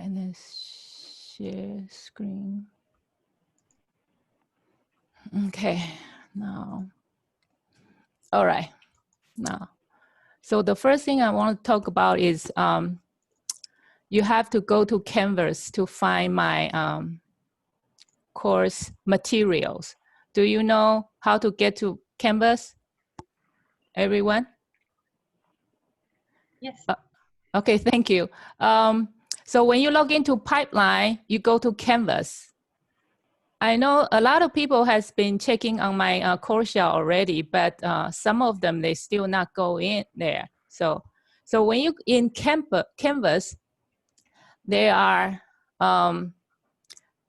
and then share screen. Okay, now, all right, now. So the first thing I want to talk about is you have to go to Canvas to find my course materials. Do you know how to get to Canvas, everyone? Yes. Okay, thank you. So when you log into Pipeline, you go to Canvas. I know a lot of people has been checking on my course shell already, but some of them, they still not go in there. So when you in Canvas, there are,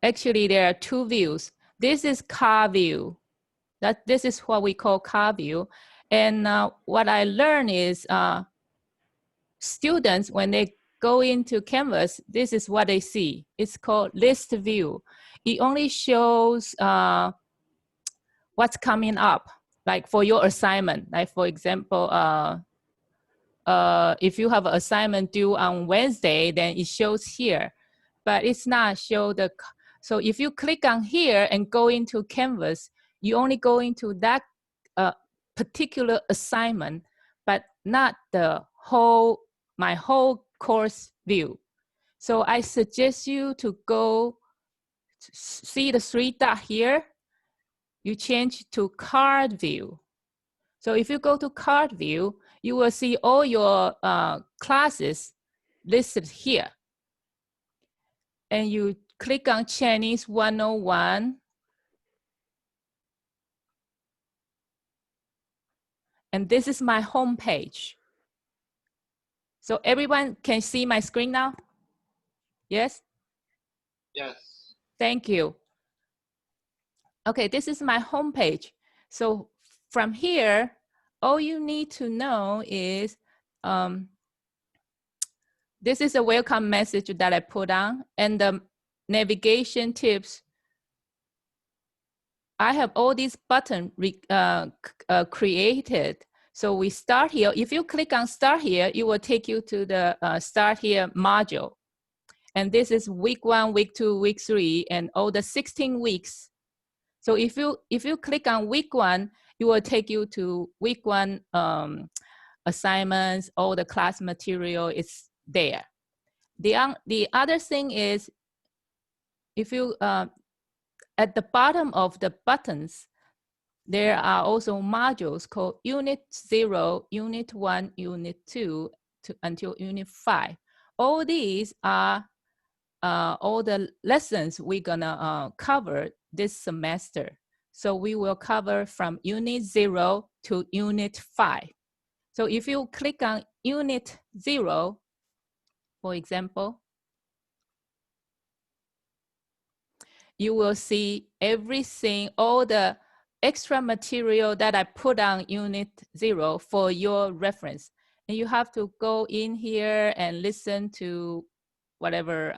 actually there are two views. This is car view. This is what we call car view. And what I learned is students, when they go into Canvas, this is what they see. It's called list view. It only shows what's coming up, like for your assignment. Like for example, if you have an assignment due on Wednesday, then it shows here, but it's not show the, so if you click on here and go into Canvas, you only go into that particular assignment, but not the whole, my whole course view. So I suggest you to go, see the three dot here, you change to card view. So if you go to card view, you will see all your classes listed here. And you click on Chinese 101. And this is my home page. So everyone can see my screen now? Yes? Yes. Thank you. Okay, this is my home page. So from here, all you need to know is, this is a welcome message that I put on, and the navigation tips. I have all these buttons created. So we start here. If you click on start here, it will take you to the start here module. And this is week 1, week 2, week 3, and all the 16 weeks. So if you click on week 1, it will take you to week 1 assignments, all the class material is there. The other thing is, if you, at the bottom of the buttons, there are also modules called Unit 0, Unit 1, Unit 2, until Unit 5. All these are all the lessons we're gonna cover this semester. So we will cover from Unit 0 to Unit 5. So if you click on Unit 0, for example, you will see everything, all the extra material that I put on Unit 0 for your reference. And you have to go in here and listen to whatever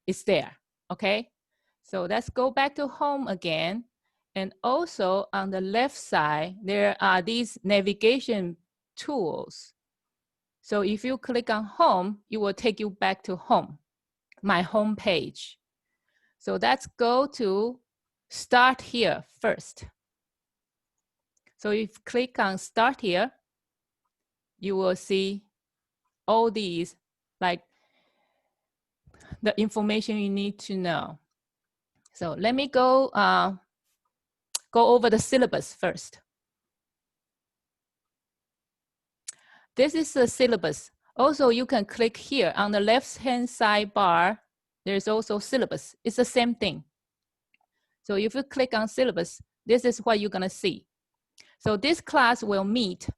is there, okay? So let's go back to home again. And also on the left side, there are these navigation tools. So if you click on home, it will take you back to home, my home page. So let's go to start here first. So if you click on start here, you will see all these, like the information you need to know. So let me go over the syllabus first. This is the syllabus. Also, you can click here on the left-hand sidebar. There's also syllabus. It's the same thing. So if you click on syllabus, this is what you're gonna see. So this class will meet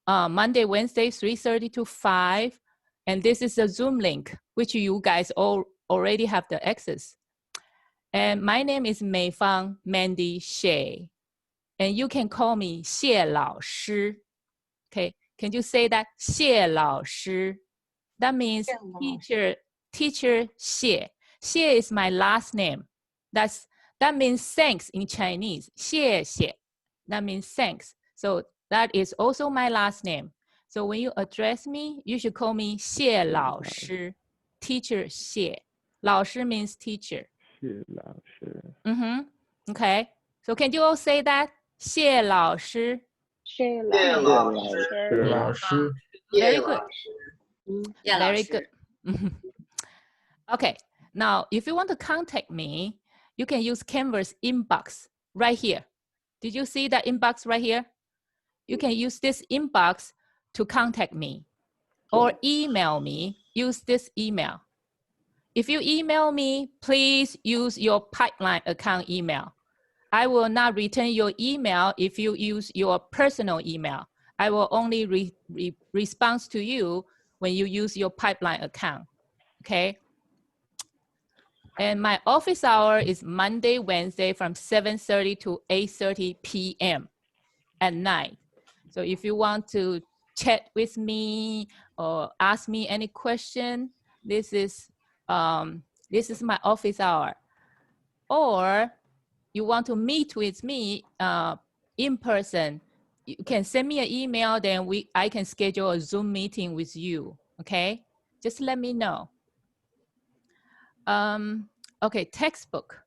Monday, Wednesday, 3:30 to 5. And this is a Zoom link, which you guys all already have the access. And my name is Meifang Mandy Xie. And you can call me 谢老师. Okay, can you say that? 谢老师. That means teacher Xie. Xie is my last name. That means thanks in Chinese. 谢谢. That means thanks. So that is also my last name. So when you address me, you should call me 谢老师. teacher 谢，老师 means teacher. 谢老师。Okay. So can you all say that? 谢老师。谢老师。Very good. Very good. Okay. Now, if you want to contact me, you can use Canvas inbox right here. Did you see that inbox right here? You can use this inbox to contact me or email me. Use this email. If you email me, please use your Pipeline account email. I will not return your email if you use your personal email. I will only respond to you when you use your Pipeline account, okay? And my office hour is Monday, Wednesday from 7:30 to 8:30 p.m. at night. So if you want to chat with me or ask me any question, this is my office hour. Or you want to meet with me in person, you can send me an email, then I can schedule a Zoom meeting with you, okay? Just let me know. Okay, textbook.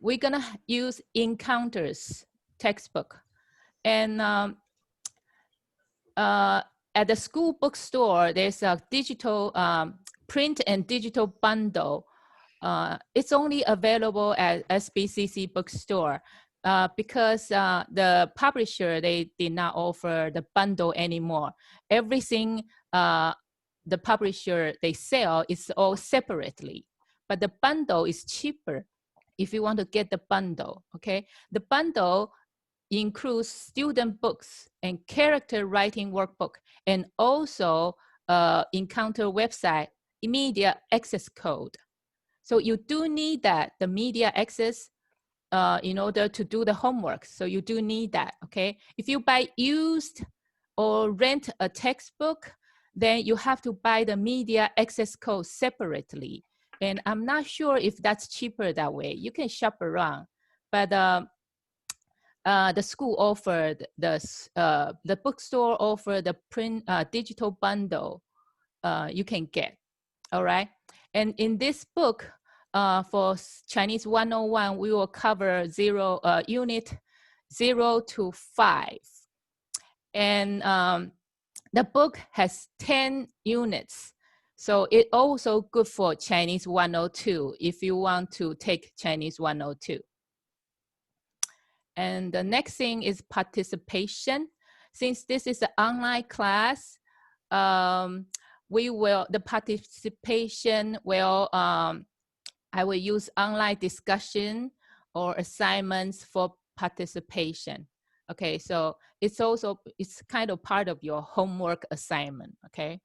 We're gonna use Encounters textbook. And at the school bookstore, there's a digital print and digital bundle. It's only available at SBCC bookstore because the publisher, they did not offer the bundle anymore. Everything the publisher, they sell is all separately, but the bundle is cheaper if you want to get the bundle, okay? The bundle includes student books and character writing workbook, and also Encounter website media access code. So you do need that, the media access, in order to do the homework. So you do need that, okay? If you buy used or rent a textbook, then you have to buy the media access code separately. And I'm not sure if that's cheaper that way. You can shop around, but the school offered, the bookstore offered the print digital bundle you can get, all right? And in this book, for Chinese 101, we will cover unit 0 to 5. And the book has 10 units. So it also good for Chinese 102 if you want to take Chinese 102. And the next thing is participation. Since this is an online class, the participation will, I will use online discussion or assignments for participation. Okay, so it's kind of part of your homework assignment, okay?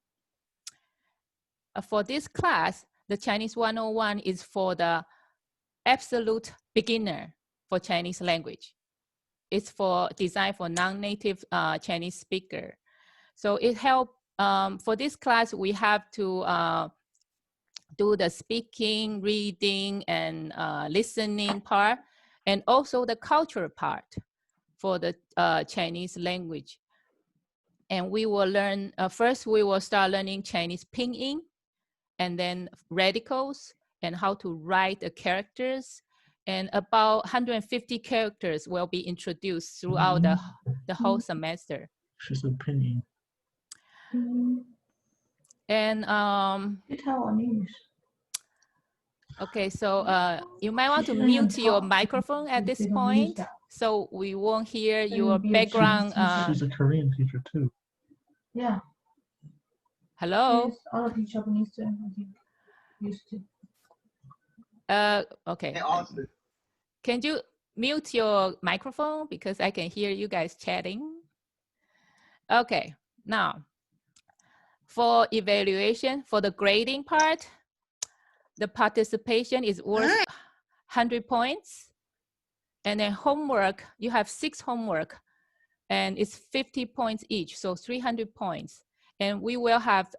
For this class, the Chinese 101 is for the absolute beginner for Chinese language. It's designed for non-native Chinese speaker. So it helps, for this class, we have to do the speaking, reading, and listening part, and also the cultural part for the Chinese language. And we will learn, first we will start learning Chinese pinyin, and then radicals, and how to write the characters. And about 150 characters will be introduced throughout the whole semester. She said pinyin. And okay, so you might want to mute your microphone at this point, so we won't hear your background. She's a Korean teacher too. Yeah. Hello? All of each Japanese used to. Okay. Can you mute your microphone because I can hear you guys chatting? Okay, now for evaluation, for the grading part, the participation is worth 100 points. And then homework, you have 6 homework, and it's 50 points each, so 300 points. And we will have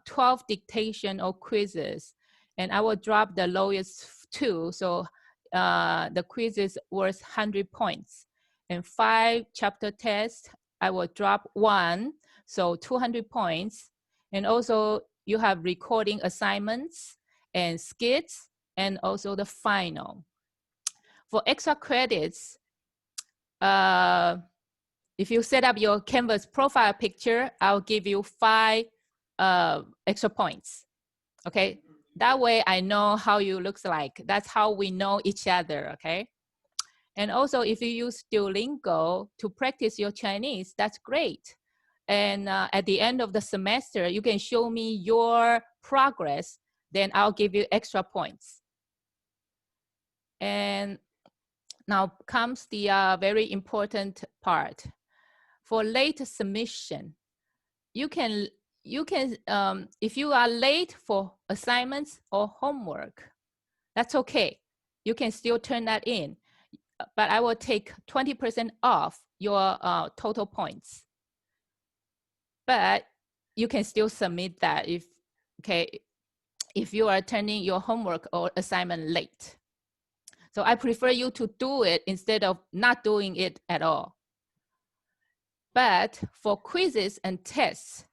12 dictation or quizzes, and I will drop the lowest 2, so the quiz is worth 100 points. And 5 chapter tests, I will drop 1, so 200 points. And also you have recording assignments and skits, and also the final. For extra credits, if you set up your Canvas profile picture, I'll give you 5 extra points, okay? That way I know how you look like. That's how we know each other, okay? And also if you use Duolingo to practice your Chinese, that's great. And at the end of the semester, you can show me your progress, then I'll give you extra points. And now comes the very important part. For late submission, you can if you are late for assignments or homework, that's okay. You can still turn that in, but I will take 20% off your total points. But you can still submit that if you are turning your homework or assignment late. So I prefer you to do it instead of not doing it at all. But for quizzes and tests,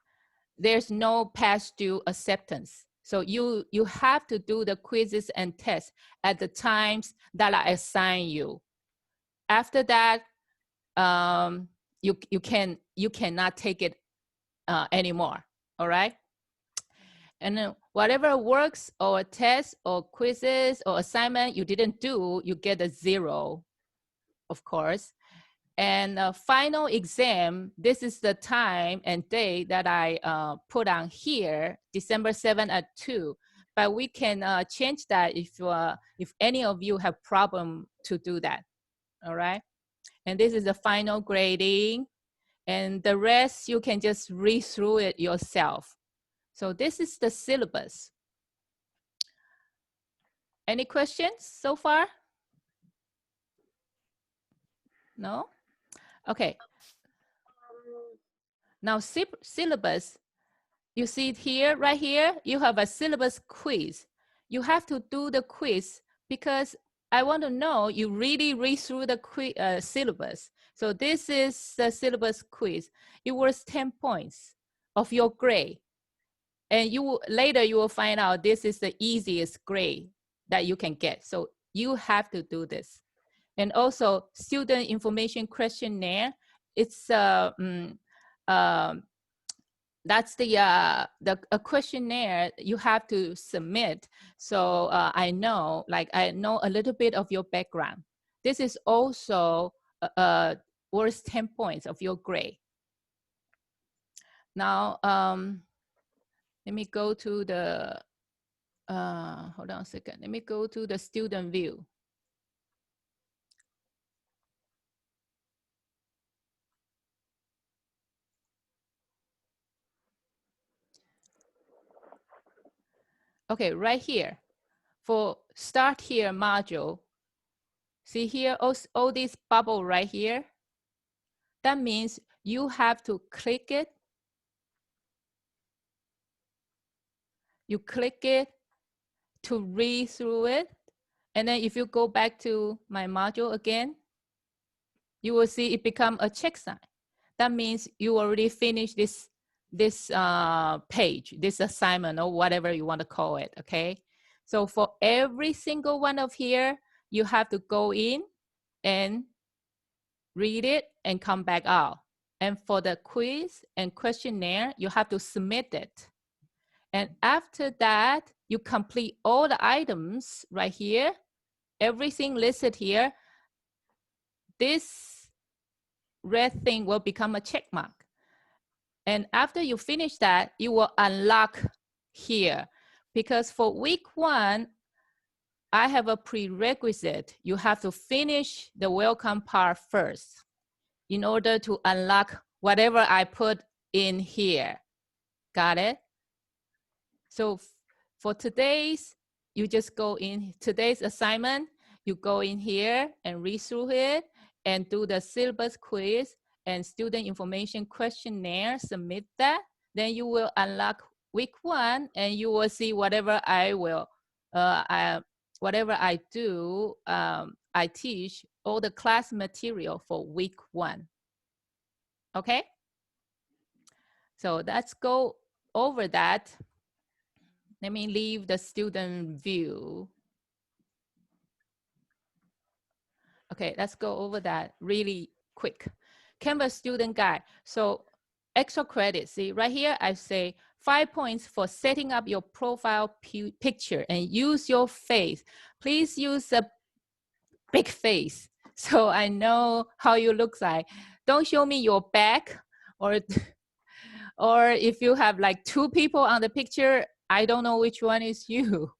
there's no past due acceptance. So you have to do the quizzes and tests at the times that I assign you. After that, you cannot take it anymore. All right. And then whatever works or tests or quizzes or assignment you didn't do, you get a 0, of course. And final exam, this is the time and date that I put on here, December 7 at 2. But we can change that if any of you have problem to do that, all right? And this is the final grading. And the rest, you can just read through it yourself. So this is the syllabus. Any questions so far? No? Okay. Now syllabus, you see it here, right here, you have a syllabus quiz. You have to do the quiz because I want to know you really read through the syllabus. So this is the syllabus quiz. It was 10 points of your grade. And later you will find out this is the easiest grade that you can get. So you have to do this. And also student information questionnaire. It's that's a questionnaire you have to submit. So I know a little bit of your background. This is also worth 10 points of your grade. Now, let me go to the, hold on a second. Let me go to the student view. Okay, right here, for start here module, see here, all these bubble right here? That means you have to click it. You click it to read through it. And then if you go back to my module again, you will see it become a check sign. That means you already finished this page, this assignment or whatever you want to call it, okay? So for every single one of here, you have to go in and read it and come back out. And for the quiz and questionnaire, you have to submit it. And after that, you complete all the items right here, everything listed here. This red thing will become a check mark. And after you finish that, you will unlock here. Because for week 1, I have a prerequisite. You have to finish the welcome part first in order to unlock whatever I put in here. Got it? So for today's, you just go in today's assignment, you go in here and read through it and do the syllabus quiz and student information questionnaire, submit that. Then you will unlock week 1 and you will see whatever I will, whatever I do, I teach all the class material for week 1. Okay? So let's go over that. Let me leave the student view. Okay, let's go over that really quick. Canvas student guide. So extra credit, see right here, I say 5 points for setting up your profile picture and use your face. Please use a big face so I know how you look like. Don't show me your back or if you have like 2 people on the picture, I don't know which one is you.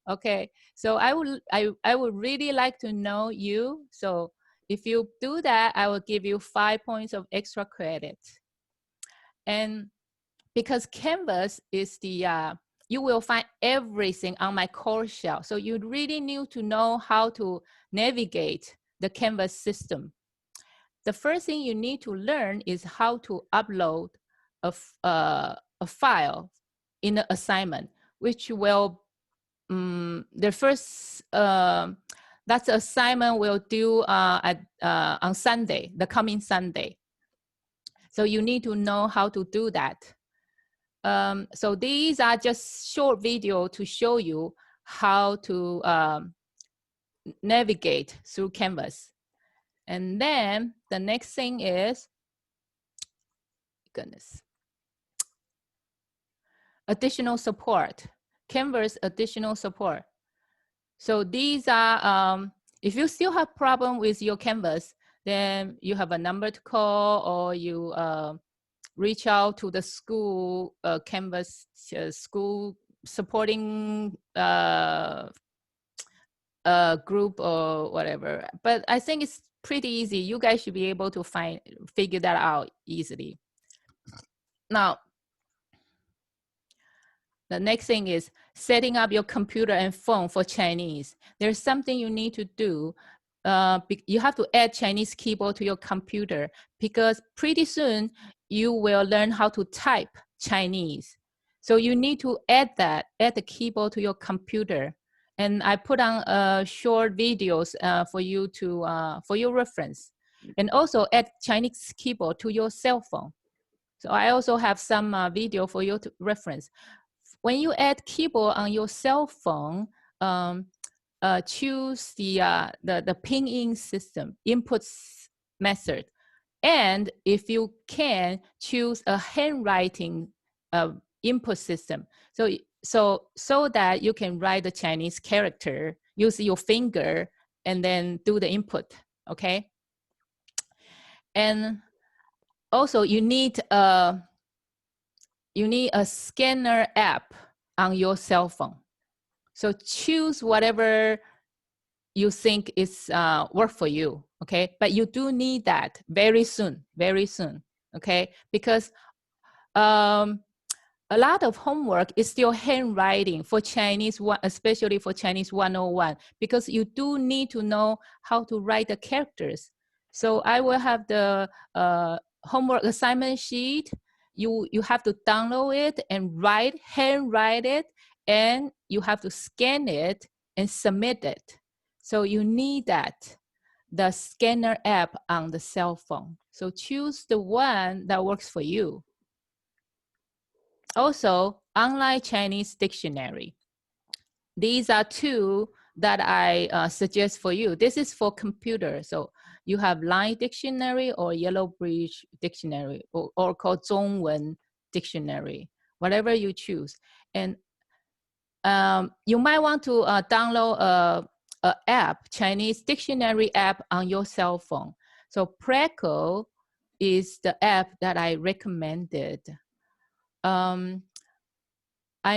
Okay, so I would really like to know you. So if you do that, I will give you 5 points of extra credit. And because Canvas is the, you will find everything on my course shell. So you really need to know how to navigate the Canvas system. The first thing you need to learn is how to upload a file in the assignment, which will the first that's assignment we'll do on Sunday, the coming Sunday. So you need to know how to do that. So these are just short video to show you how to navigate through Canvas. And then the next thing is, goodness, additional support. Canvas additional support. So these are, if you still have problem with your Canvas, then you have a number to call, or you reach out to the school Canvas school supporting group or whatever. But I think it's pretty easy. You guys should be able to figure that out easily. Now, the next thing is setting up your computer and phone for Chinese. There's something you need to do. You have to add Chinese keyboard to your computer, because pretty soon you will learn how to type Chinese. So you need to add the keyboard to your computer. And I put on short videos for you to for your reference. And also add Chinese keyboard to your cell phone. So I also have some video for you to reference. When you add keyboard on your cell phone, choose the pinyin system, input method. And if you can, choose a handwriting input system. So that you can write the Chinese character, use your finger, and then do the input, okay? And also you need a scanner app on your cell phone. So choose whatever you think is work for you, okay? But you do need that very soon, okay? Because a lot of homework is still handwriting for Chinese, especially for Chinese 101, because you do need to know how to write the characters. So I will have the homework assignment sheet. You have to download it and handwrite it, and you have to scan it and submit it. So you need the scanner app on the cell phone. So choose the one that works for you. Also, online Chinese dictionary. These are 2 that I suggest for you. This is for computer. So you have Line Dictionary or Yellow Bridge Dictionary, or called Zhongwen Dictionary, whatever you choose. And you might want to download a app, Chinese dictionary app on your cell phone. So Preco is the app that I recommended. I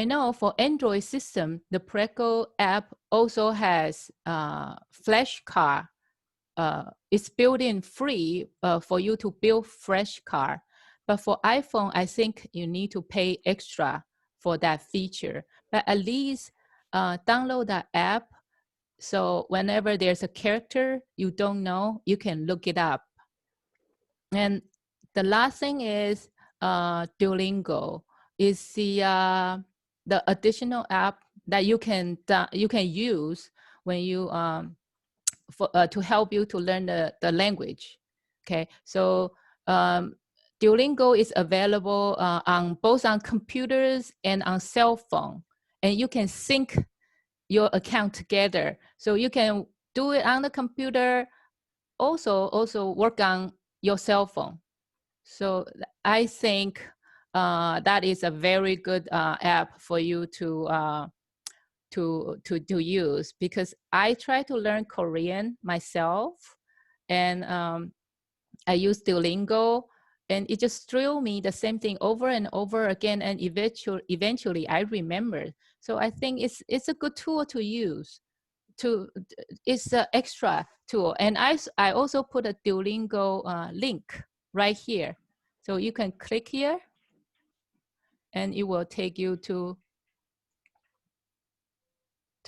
know for Android system, the Preco app also has flashcard. It's built in free for you to build flashcard. But for iPhone, I think you need to pay extra for that feature. But at least download that app. So whenever there's a character you don't know, you can look it up. And the last thing is Duolingo is the additional app that you can use when you to help you to learn the language. Okay, so Duolingo is available both on computers and on cell phone. and you can sync your account together. So you can do it on the computer, also work on your cell phone. So I think that is a very good app for you to use, because I try to learn Korean myself, and I use Duolingo, and it just threw me the same thing over and over again, and eventually I remember. So I think it's a good tool to use. It's an extra tool, and I also put a Duolingo link right here, so you can click here, and it will take you to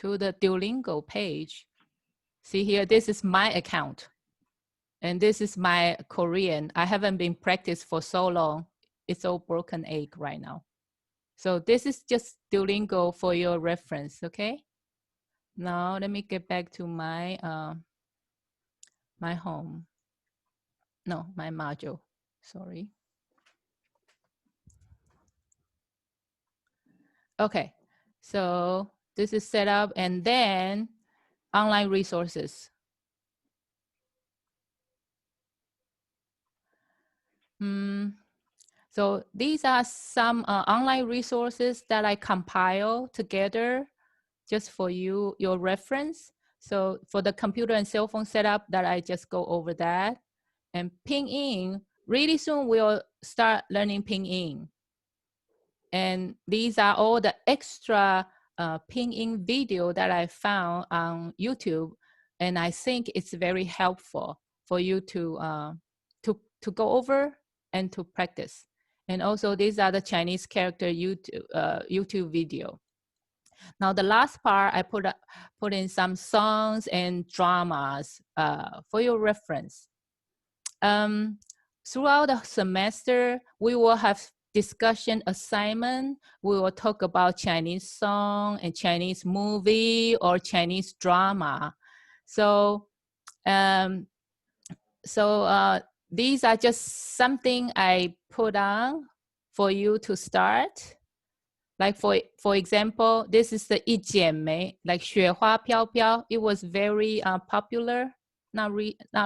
the Duolingo page. See here, this is my account, and this is my Korean. I haven't been practiced for so long. It's all broken egg right now. So this is just Duolingo for your reference, okay? Now let me get back to my my home. No, my module, sorry. Okay, so this is set up, and then online resources. So these are some online resources that I compile together just for you, your reference. So for the computer and cell phone setup, that I just go over that. And Pinyin, really soon we'll start learning Pinyin. And these are all the extra Pinyin video that I found on YouTube. And I think it's very helpful for you to go over and to practice. And also these are the Chinese character YouTube video. Now the last part, I put in some songs and dramas for your reference. Throughout the semester, we will have discussion assignment. We will talk about Chinese song and Chinese movie or Chinese drama. So, these are just something I put on for you to start. Like for example, this is the 一剪梅, like 雪花飘飘. It was very popular not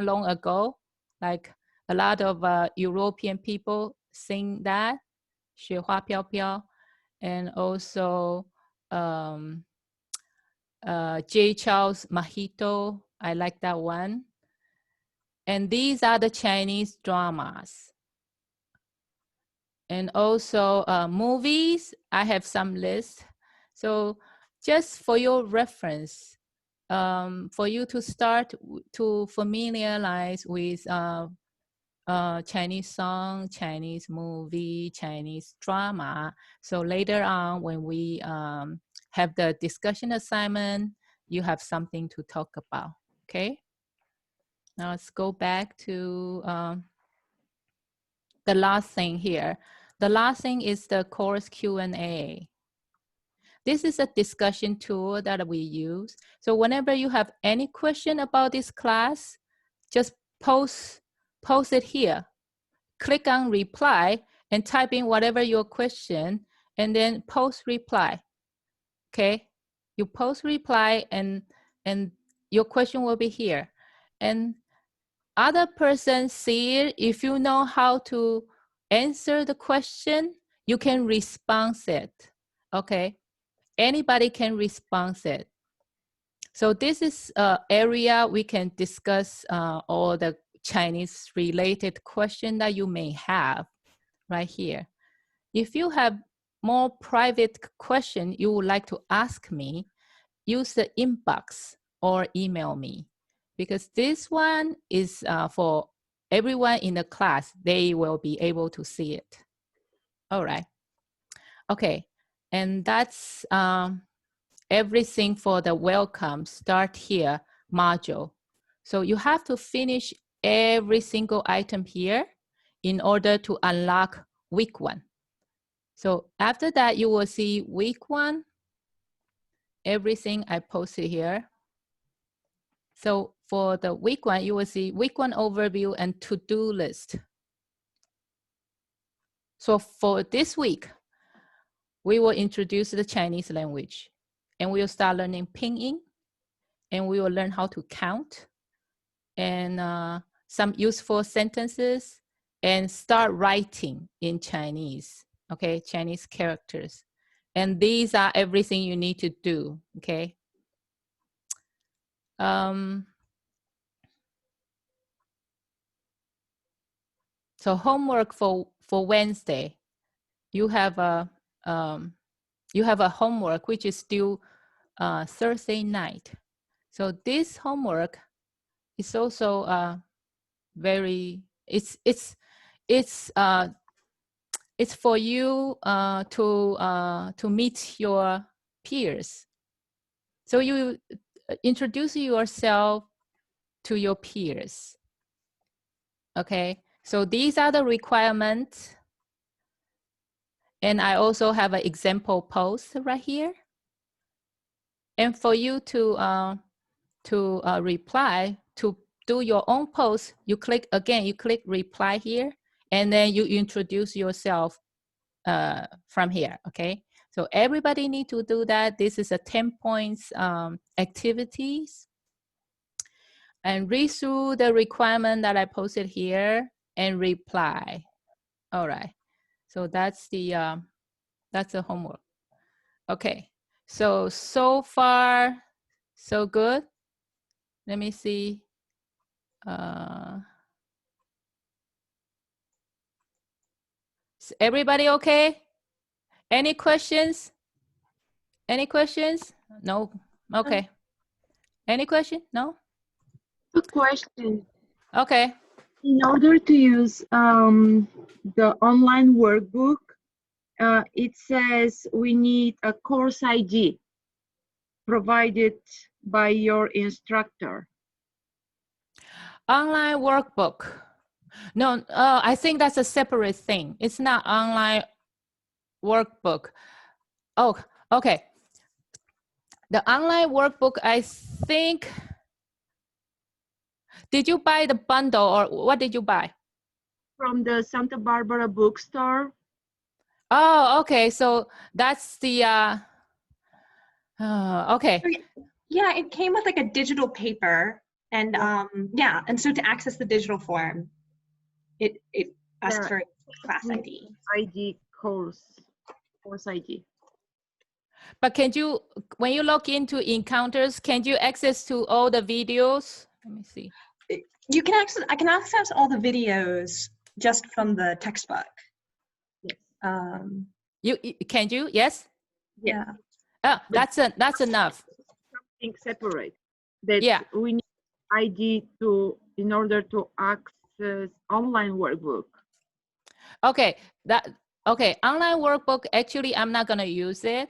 long ago. Like a lot of European people sing that, 雪花飘飘. And also J. Charles Mojito, I like that one. And these are the Chinese dramas. And also movies, I have some list. So just for your reference, for you to start to familiarize with Chinese song, Chinese movie, Chinese drama. So later on when we have the discussion assignment, you have something to talk about, okay? Now let's go back to the last thing here. The last thing is the course Q&A. This is a discussion tool that we use. So whenever you have any question about this class, just post it here. Click on reply and type in whatever your question, and then post reply. Okay, you post reply and your question will be here. And other person see it. If you know how to answer the question, you can respond it. Okay, anybody can respond it. So this is an area we can discuss all the Chinese related question that you may have right here. If you have more private question you would like to ask me, use the inbox or email me, because this one is for everyone in the class. They will be able to see it. All right. Okay. And that's everything for the welcome start here module. So you have to finish every single item here in order to unlock week 1. So after that, you will see week 1, everything I posted here. So for the week 1, you will see week 1 overview and to-do list. So for this week, we will introduce the Chinese language, and we will start learning Pinyin, and we will learn how to count, and some useful sentences, and start writing in Chinese, okay, Chinese characters. And these are everything you need to do, okay? So homework for Wednesday, you have a homework which is due Thursday night. So this homework is also very, it's for you to meet your peers. So you introduce yourself to your peers. Okay, so these are the requirements. And I also have an example post right here. And for you to reply, to do your own post, you click reply here, and then you introduce yourself from here, okay? So everybody need to do that. This is a 10 points activities. And read through the requirement that I posted here and reply. All right, so that's the homework. Okay, so far, so good. Let me see. Is everybody okay? Any questions? Any questions? No? Okay. Any question? No? Good question. Okay. In order to use the online workbook, it says we need a course ID provided by your instructor. Online workbook. No, I think that's a separate thing. It's not online workbook. Oh, okay. The online workbook, I think, did you buy the bundle or what did you buy? From the Santa Barbara bookstore. Oh, okay. So that's the, okay. Yeah, it came with like a digital paper, and yeah, and so to access the digital form, it asks for class ID. Course ID. But can you, when you log into Encounters, can you access to all the videos? Let me see. You can access, I can access all the videos just from the textbook. Yes. Can you? Yes? Yeah. Oh, that's enough. Something separate. That yeah. We need ID in order to access online workbook. Okay, online workbook, actually, I'm not gonna use it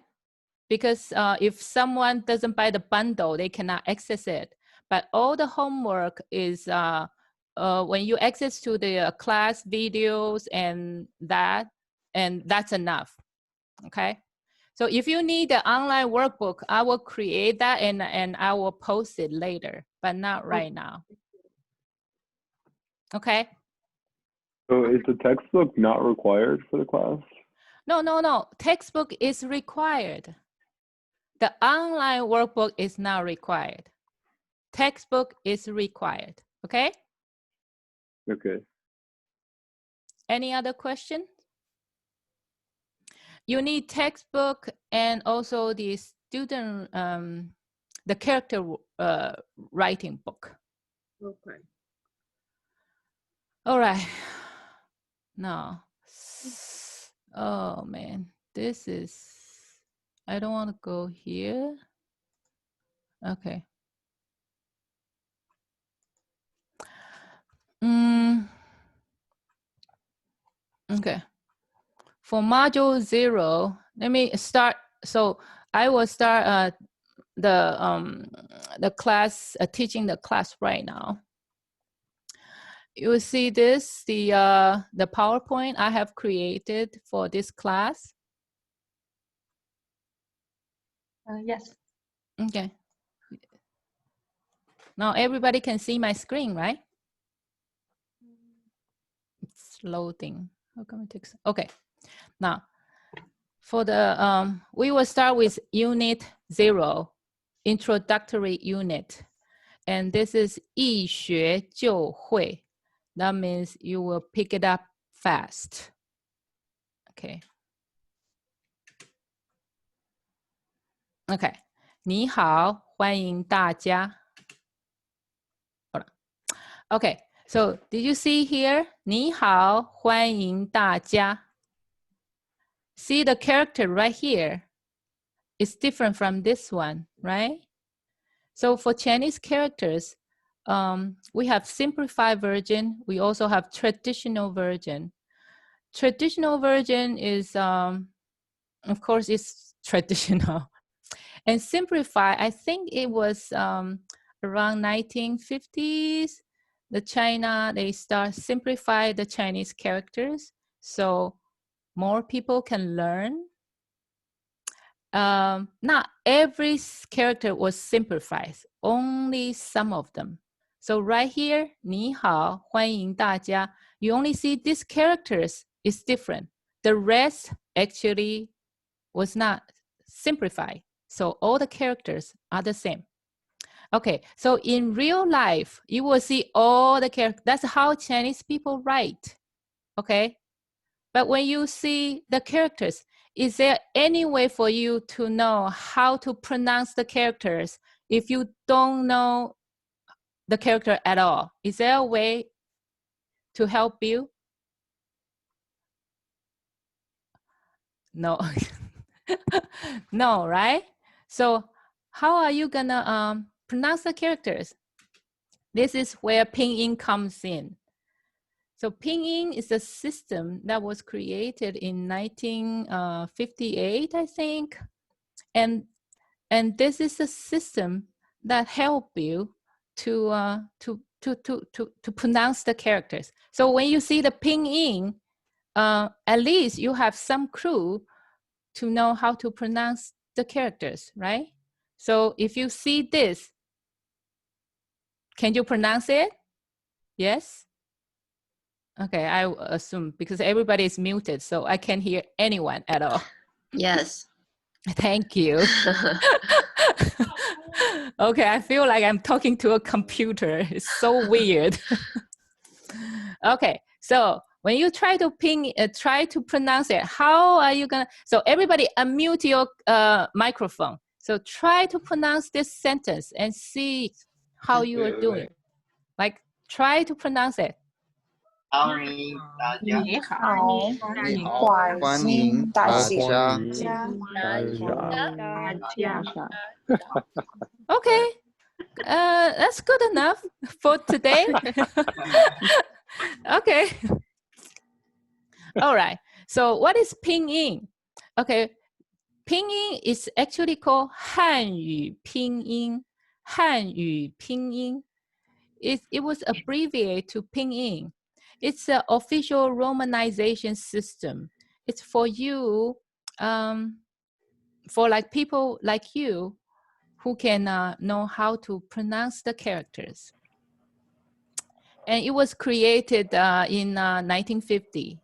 because if someone doesn't buy the bundle, they cannot access it. But all the homework is when you access to the class videos and that's enough, okay? So if you need the online workbook, I will create that and I will post it later, but not right now. Okay? So is the textbook not required for the class? No. Textbook is required. The online workbook is not required. Textbook is required, okay? Okay. Any other question? You need textbook and also the student, the character writing book. Okay. All right. Now, oh man, this is, I don't want to go here. Okay. Okay. For module 0, let me start. So I will start the class, teaching the class right now. You will see this, the PowerPoint I have created for this class. Yes. Okay. Now everybody can see my screen, right? It's loading. How come it takes? Okay. Now, For the, we will start with unit 0, introductory unit. And this is 易学就会. That means you will pick it up fast. Okay. Okay. 你好，欢迎大家. Hold on. Okay. So did you see here? 你好，欢迎大家. See the character right here. It's different from this one, right? So for Chinese characters, we have simplified version. We also have traditional version. Traditional version is, of course, it's traditional. And simplify, I think it was around 1950s. The China, they start simplify the Chinese characters so more people can learn. Not every character was simplified, only some of them. So right here, 你好，欢迎大家, you only see these characters is different. The rest actually was not simplified. So all the characters are the same. Okay, so in real life, you will see all the characters. That's how Chinese people write, okay? But when you see the characters, is there any way for you to know how to pronounce the characters if you don't know the character at all? Is there a way to help you? No. No, right? So how are you gonna pronounce the characters? This is where pinyin comes in. So pinyin is a system that was created in 1958, I think. And this is a system that help you to pronounce the characters. So when you see the pinyin, at least you have some clue to know how to pronounce the characters, right? So if you see this, can you pronounce it? Yes? Okay, I assume because everybody is muted, so I can't hear anyone at all. Yes. Thank you. Okay, I feel like I'm talking to a computer. It's so weird. Okay, so when you try to try to pronounce it, how are you gonna? So everybody unmute your microphone. So try to pronounce this sentence and see how you are doing. Like try to pronounce it. 你好，你好，欢迎大家。Okay, that's good enough for today. Okay. All right. So what is pinyin? Okay, pinyin is actually called 汉语拼音. 汉语拼音. It was abbreviated to pinyin. It's an official romanization system. It's for you, for like people like you who can know how to pronounce the characters. And it was created in 1950.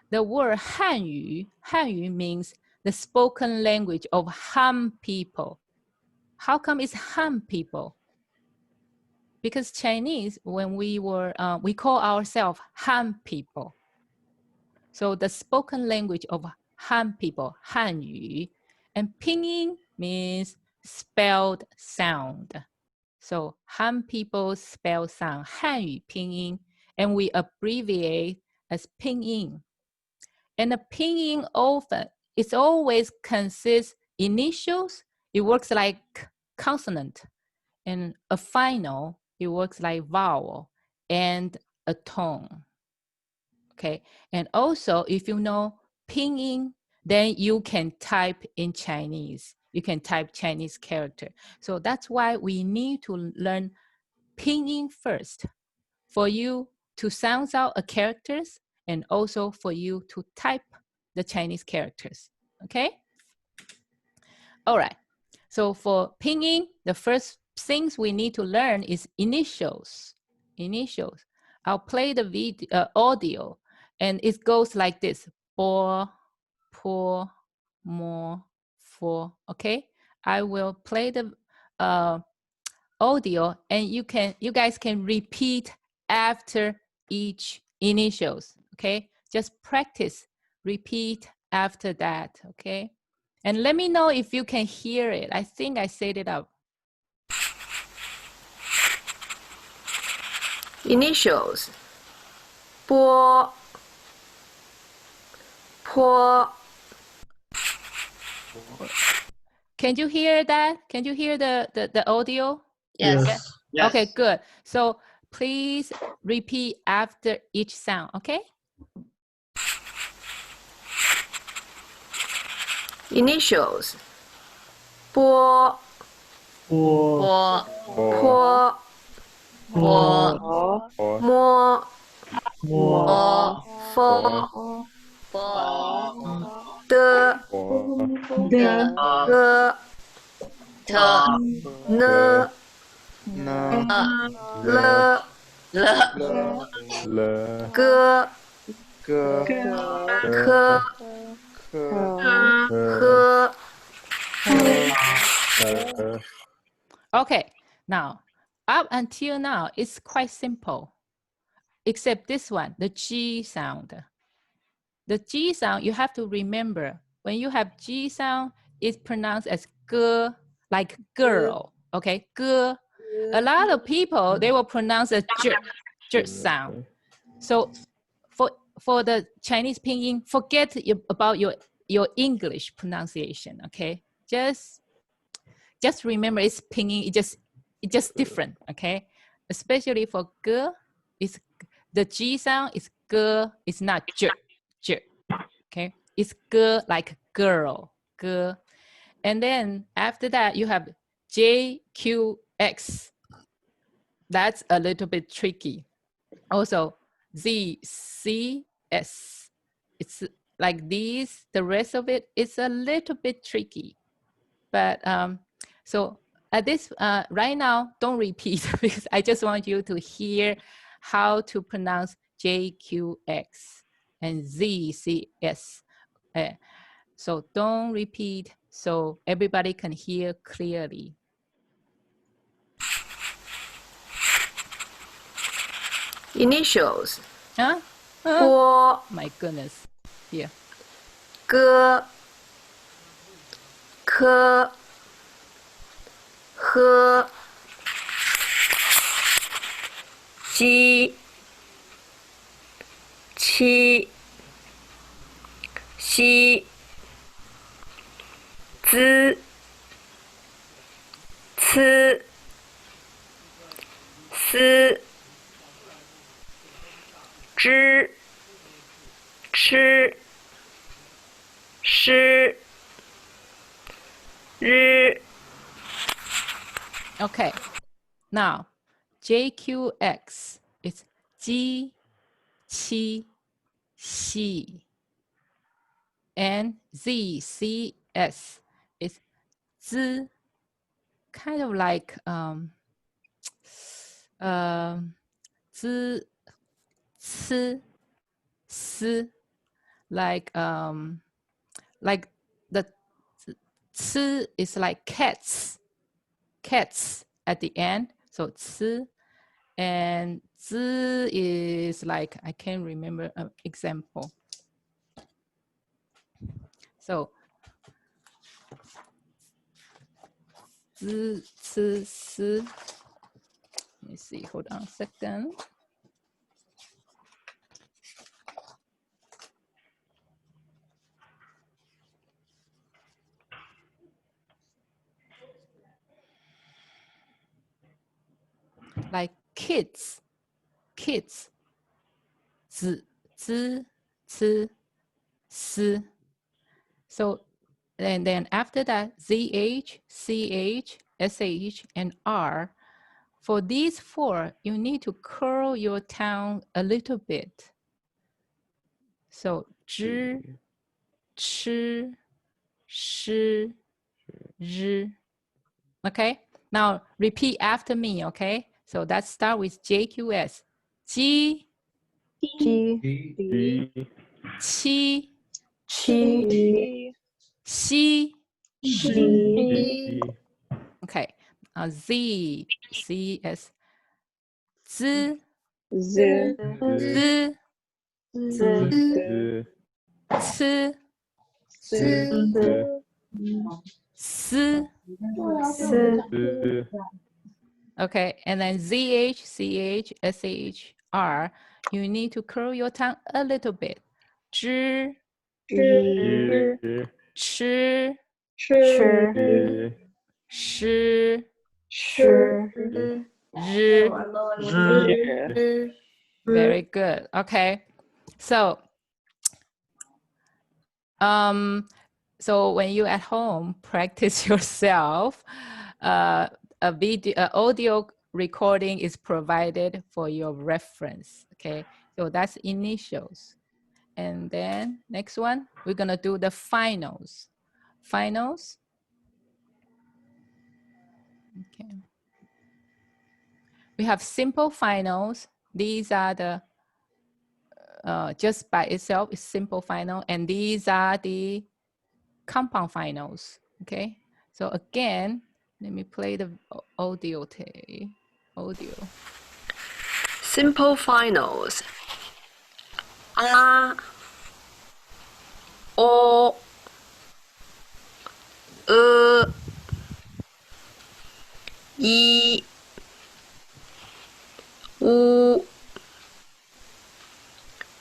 The word 汉语, 汉语 means the spoken language of Han people. How come it's Han people? Because Chinese, when we were, we call ourselves Han people. So the spoken language of Han people, 汉语, and pinyin means spelled sound. So Han people spell sound, 汉语拼音, and we abbreviate as pinyin. And the pinyin often, it always consists initials, it works like consonant, and a final, it works like vowel, and a tone. Okay, and also if you know pinyin, then you can type in Chinese. You can type Chinese character. So that's why we need to learn pinyin first for you to sound out a characters and also for you to type the Chinese characters, okay? All right, so for pinyin, the first things we need to learn is initials. Initials. I'll play the video, audio, and it goes like this: bo, po, more, for. Okay, I will play the audio, and you guys can repeat after each initials. Okay, just practice, repeat after that. Okay, and let me know if you can hear it. I think I set it up. Initials. 波 坡 Can you hear that? Can you hear the audio? Yes. Okay, good. So please repeat after each sound, okay? Initials. 波 波 坡 or 摸 摸 风的 The 个 呢 呢 了 le 个 个 科 科 呵 Okay, now up until now, it's quite simple, except this one, the G sound. The G sound, you have to remember, when you have G sound, it's pronounced as ge, like girl, okay, ge. A lot of people, they will pronounce a j sound. So for the Chinese pinyin, forget about your English pronunciation, okay? Just remember it's pinyin, it's just different, okay? Especially for ge, it's the G sound is ge, it's not j, okay? It's ge like girl, ge. And then after that, you have JQX. That's a little bit tricky. Also, ZCS. It's like these, the rest of it is a little bit tricky. But so at this, right now, don't repeat because I just want you to hear how to pronounce JQX and ZCS. So don't repeat so everybody can hear clearly. Initials. 啊， 波 My goodness. Here. 歌科呵鸡七西滋呲丝知吃诗日 Okay. Now, JQX is Ji, Qi, Xi. And ZCS is Z, kind of like Z, C, S, like the C is like cats at the end. So C, and Z is like, I can't remember an example. So Z, C, S. Let me see, hold on a second. Like kids, Z, Z, C, S. So, and then after that, ZH, CH, SH, and R. For these four, you need to curl your tongue a little bit. So, zhi, chi, shi, zhi. Okay, now repeat after me, okay? So let's start with JQS. Ji, G qi, Chi, 西. xi, Okay. Z, C, S. Z, z, Z, z, C, z, S. z, Okay, and then ZH, CH, SH, R. You need to curl your tongue a little bit. Zhi, zhi, Shi, shi, Shi, shi, Ri. zhi, Very good. Okay. So so when you at home practice yourself, a video audio recording is provided for your reference. Okay, so that's initials. And then next one, we're gonna do the finals. Finals. Okay. We have simple finals. These are the just by itself is simple final, and these are the compound finals. Okay, so again, let me play the audio. Simple finals. A, O, E, I, U,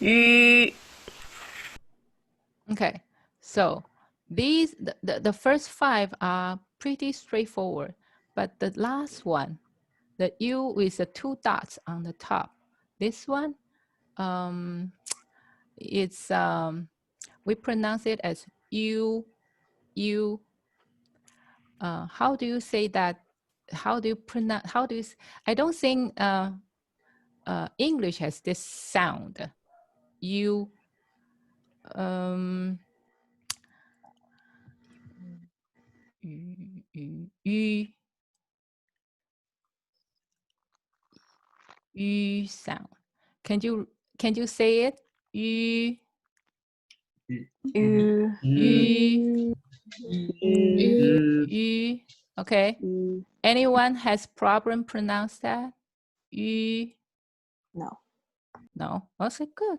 Ü. Okay, so these the first 5 are pretty straightforward, but the last one, the U with the 2 dots on the top, this one, it's we pronounce it as U. How do you say that? How do you pronounce? How do you? I don't think English has this sound. U. U sound. Can you say it? U. Okay. Anyone has problem pronounce that? No. No. Okay, good.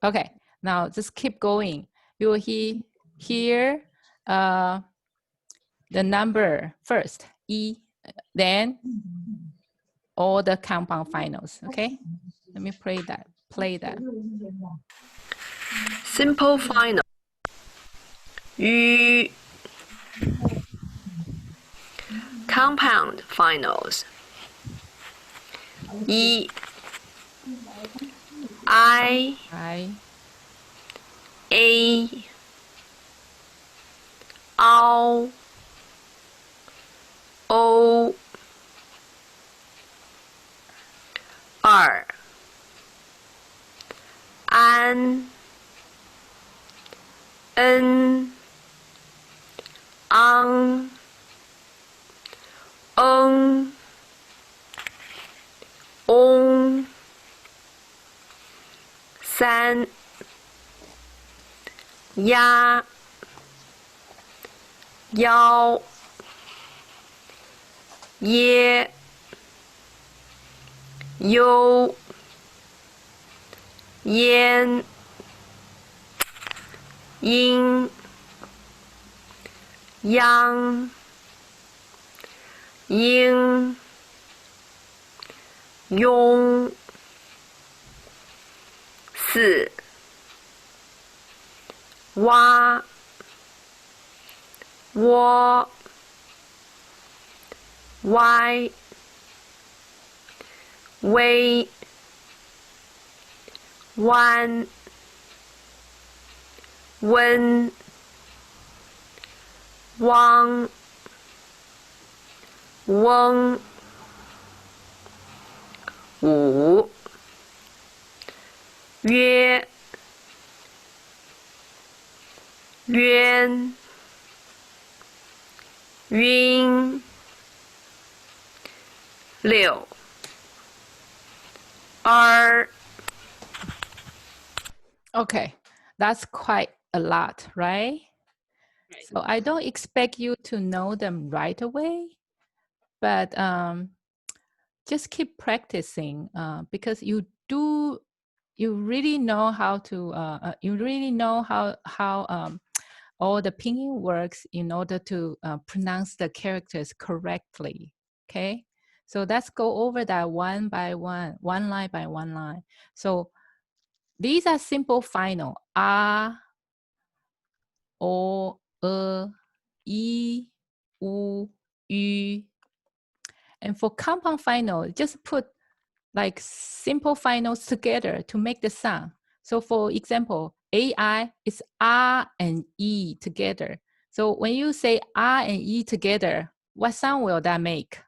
Okay. Now just keep going. You will hear the number first, E, then all the compound finals. Okay. Let me play that. Simple final. Ü. Compound finals. I, I, A, Ao, O, Er, An, En, Ang, Eng, Ong, San, Ya, Yao, Ye, Yo, Yan, Yin, Yang, Ying, Yong, Si, Wa, Wo, Wai, Wei, Wan, Wen, Wang, Weng, Wu, Yue, Yuan, Yun, Liu, Er. Okay, that's quite a lot, right? So I don't expect you to know them right away, but just keep practicing because you really know how to you really know how all the pinyin works in order to pronounce the characters correctly. Okay, so let's go over that one by one line by one line. So these are simple final: a, o, e, u, ü. And for compound final, just put like simple finals together to make the sound. So for example, AI is R and E together. So when you say R and E together, what sound will that make?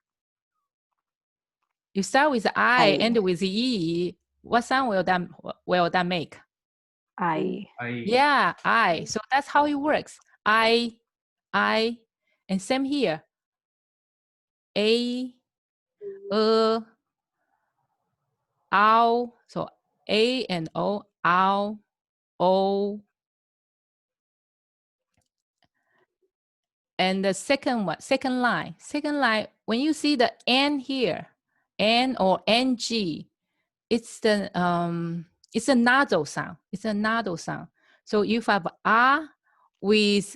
You start with I, end with E. What sound will that make? I. Yeah, I. So that's how it works. I, and same here. A, ow. So A and O, ow, O. And the second line, when you see the N here, N or NG, it's a nasal sound. It's a nasal sound. So you have R with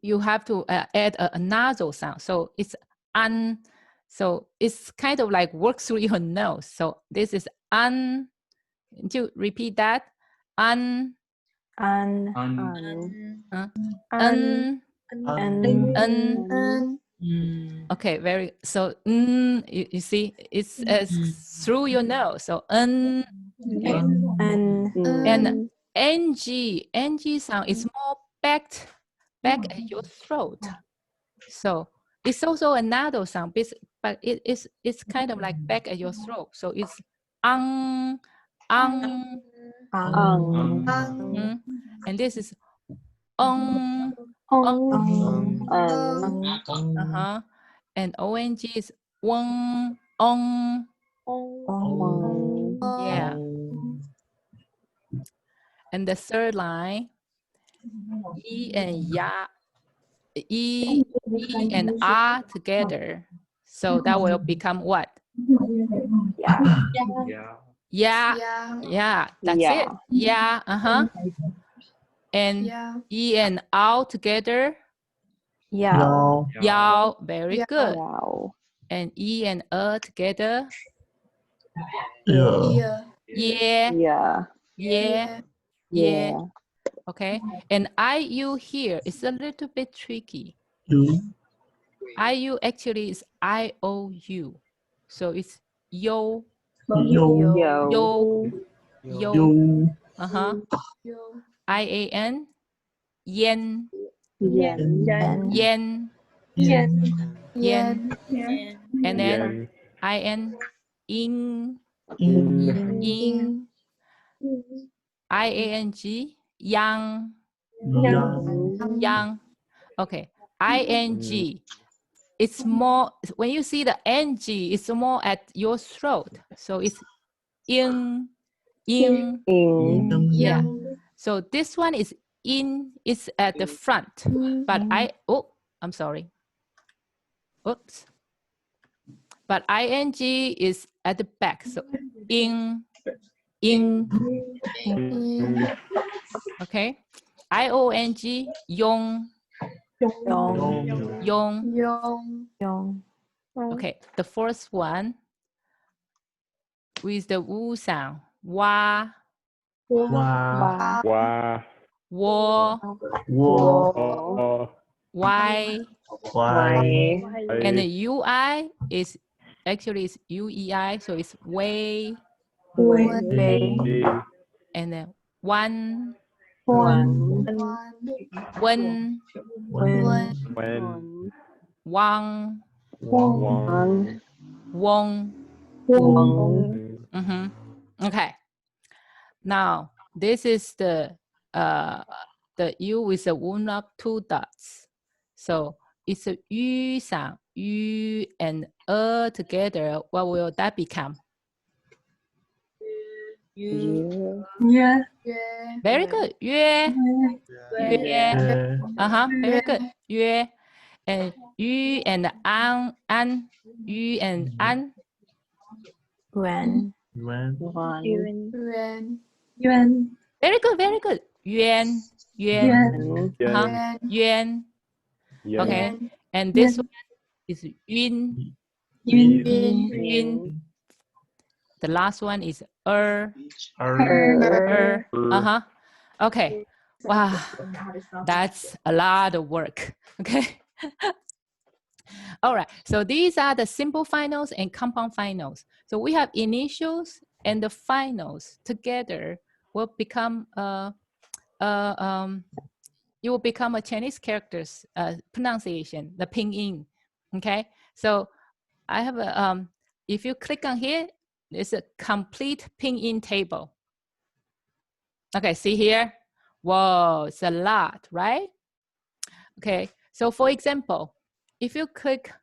you have to add a nasal sound. So it's un. So it's kind of like works through your nose. So this is un. Can you repeat that? Un. Okay, very so you see it's through your nose. So okay. And ng sound is more back at your throat. So it's also another sound, but it's kind of like back at your throat. So it's and this is and ONG is yeah. And the third line, E and ya, E and R together. So that will become what? Yeah, that's it. Yeah, And E and R together. Yao, very good. And E and together. Yeah. Okay. And IU here is a little bit tricky. IU actually is IOU. So it's yo. IAN, yen. And then IN, ing. IANG, yang. Okay. ING. It's more, when you see the NG, it's more at your throat. So it's ing. Yeah. So this one is it's at the front. But I'm sorry. Oops. But ING is at the back. So ing. Okay. IONG, yong. Okay, the first one with the wu sound. Wa. Wo. Y. And the UI is actually it's UEI, so it's way. And then one. When. Wang. Wong. Okay. Now this is the U with the wound up 2 dots. So it's a yu sound. Yu and together. What will that become? Yeah. Very good. 约 very good. 约 and 鱼 and an 鱼 and an. Yuan. Yuan. Very good, very good. yuan. Yuan. Yuan. Yeah. Okay. And this one is yun. Yun. Yun. The last one is Er. Okay. Wow. That's a lot of work. Okay. All right. So these are the simple finals and compound finals. So we have initials and the finals together will become it will become a Chinese characters pronunciation, the pinyin. Okay. So I have a if you click on here, it's a complete pinyin table. Okay, see here? Whoa, it's a lot, right? Okay, so for example, if you click,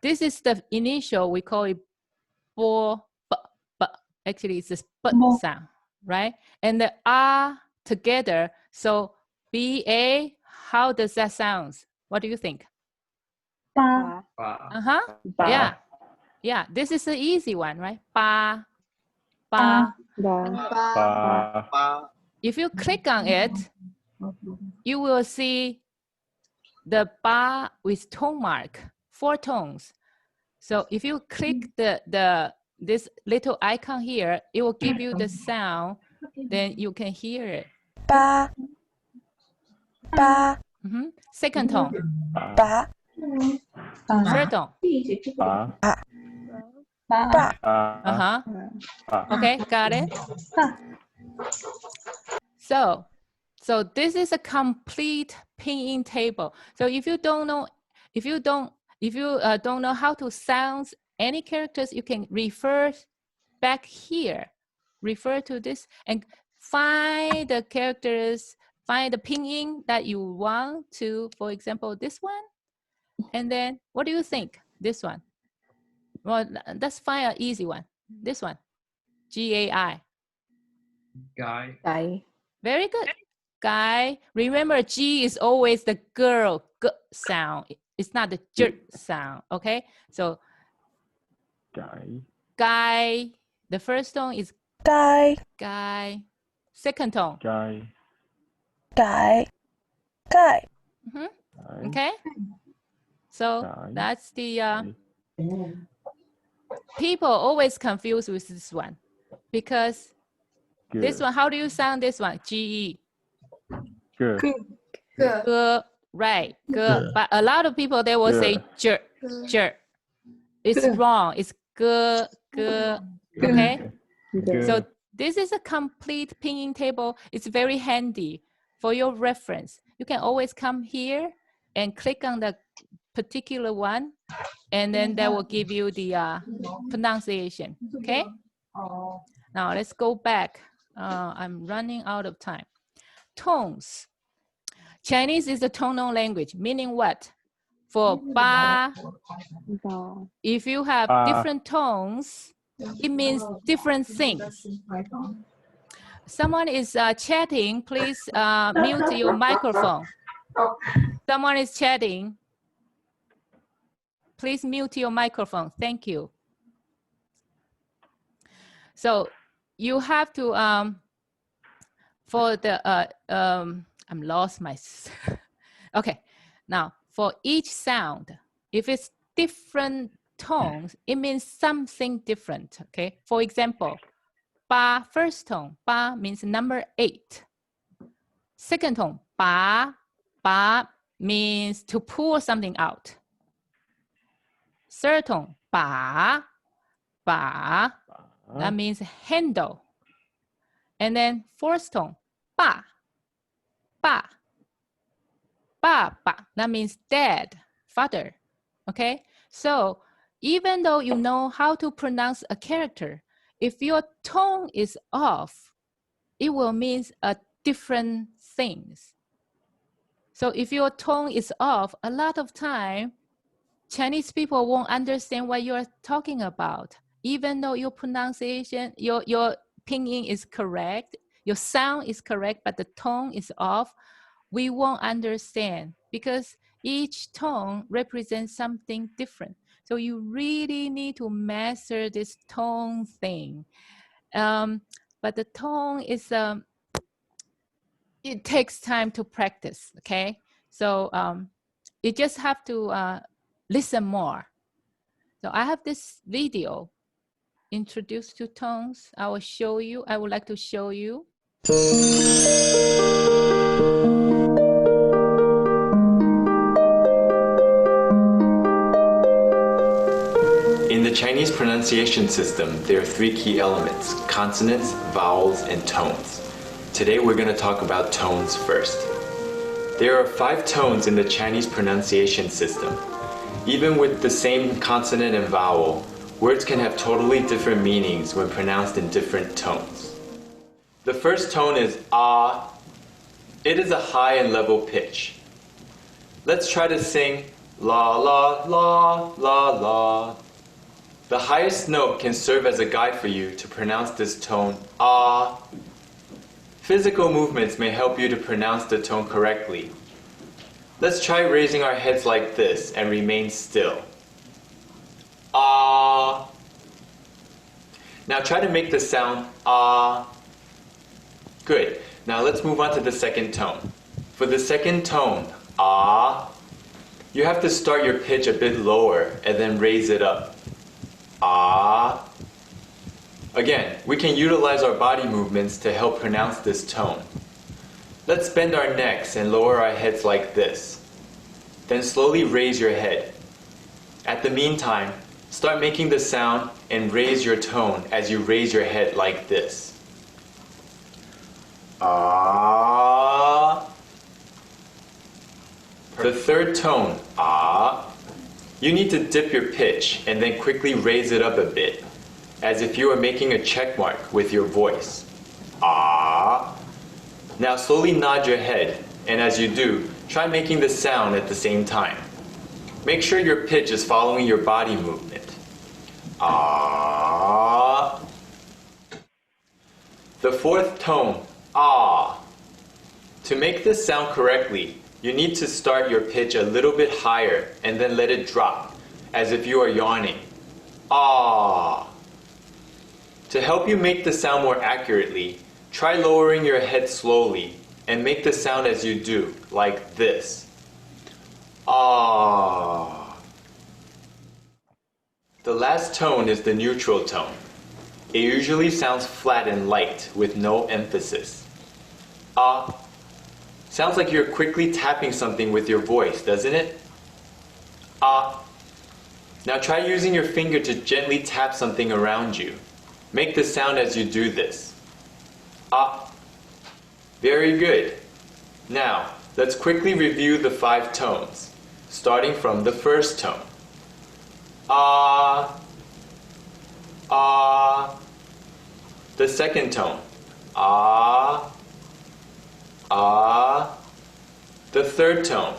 this is the initial, we call it bo, but actually it's this but sound, right? And the R together, so B-A, how does that sound? What do you think? Ba. Yeah. Yeah, this is the easy one, right? Ba, ba. If you click on it, you will see the ba with tone mark, 4 tones. So if you click this little icon here, it will give you the sound, then you can hear it. Ba. Ba. Second tone. Ba. Third tone. Ba. Okay, got it? So this is a complete pinyin table. So if you don't know how to sound any characters, you can refer back here, refer to this and find the characters, find the pinyin that you want to, for example, this one. And then what do you think? This one. Well, let's find an easy one. This one. G-A-I. Guy. Very good. Guy. Remember, G is always the girl g sound. It's not the j sound. Okay. So guy. The first tone is Guy. guy. Second tone. Guy. Guy. Guy. Okay. So that's the people always confused with this one because this one, how do you sound this one? G-E. Good. Good. Right. Good. But a lot of people, they will say j. It's wrong. It's good. Okay. So this is a complete pinyin table. It's very handy for your reference. You can always come here and click on the particular one, and then that will give you the pronunciation. Okay. Now let's go back. I'm running out of time. Tones. Chinese is a tonal language, meaning what? For ba, if you have different tones, it means different things. Someone is chatting. Please mute your microphone. Someone is chatting. Please mute your microphone. Thank you. So you have to, for the, I'm lost my, okay. Now for each sound, if it's different tones, it means something different, okay? For example, ba, first tone, ba means number 8. Second tone, ba, ba means to pull something out. Third tone, ba, ba, that means handle. And then fourth tone, ba, ba, ba, ba, that means dad, father, okay? So even though you know how to pronounce a character, if your tone is off, it will mean a different things. So if your tone is off, a lot of time, Chinese people won't understand what you're talking about, even though your pronunciation, your pinyin is correct, your sound is correct, but the tone is off, we won't understand because each tone represents something different. So you really need to master this tone thing. But the tone is, it takes time to practice, okay? So you just have to listen more. So I have this video introduced to tones. I would like to show you. In the Chinese pronunciation system, there are 3 key elements: consonants, vowels, and tones. Today we're going to talk about tones first. There are 5 tones in the Chinese pronunciation system. Even with the same consonant and vowel, words can have totally different meanings when pronounced in different tones. The first tone is ah. It is a high and level pitch. Let's try to sing la la la la la. The highest note can serve as a guide for you to pronounce this tone ah. Physical movements may help you to pronounce the tone correctly. Let's try raising our heads like this and remain still. Ah. Now try to make the sound ah. Good. Now let's move on to the second tone. For the second tone, ah, you have to start your pitch a bit lower and then raise it up. Ah. Again, we can utilize our body movements to help pronounce this tone. Let's bend our necks and lower our heads like this. Then slowly raise your head. At the meantime, start making the sound and raise your tone as you raise your head like this. Ah. The third tone, ah, you need to dip your pitch and then quickly raise it up a bit, as if you were making a check mark with your voice. Ah. Now slowly nod your head, and as you do, try making the sound at the same time. Make sure your pitch is following your body movement. Ah. The fourth tone, ah. To make this sound correctly, you need to start your pitch a little bit higher and then let it drop, as if you are yawning. Ah. To help you make the sound more accurately, try lowering your head slowly and make the sound as you do, like this. Ah. The last tone is the neutral tone. It usually sounds flat and light with no emphasis. Ah. Sounds like you're quickly tapping something with your voice, doesn't it? Ah. Now try using your finger to gently tap something around you. Make the sound as you do this. Ah. Very good. Now, let's quickly review the 5 tones, starting from the first tone. Ah. Ah. The second tone. Ah. Ah. The third tone.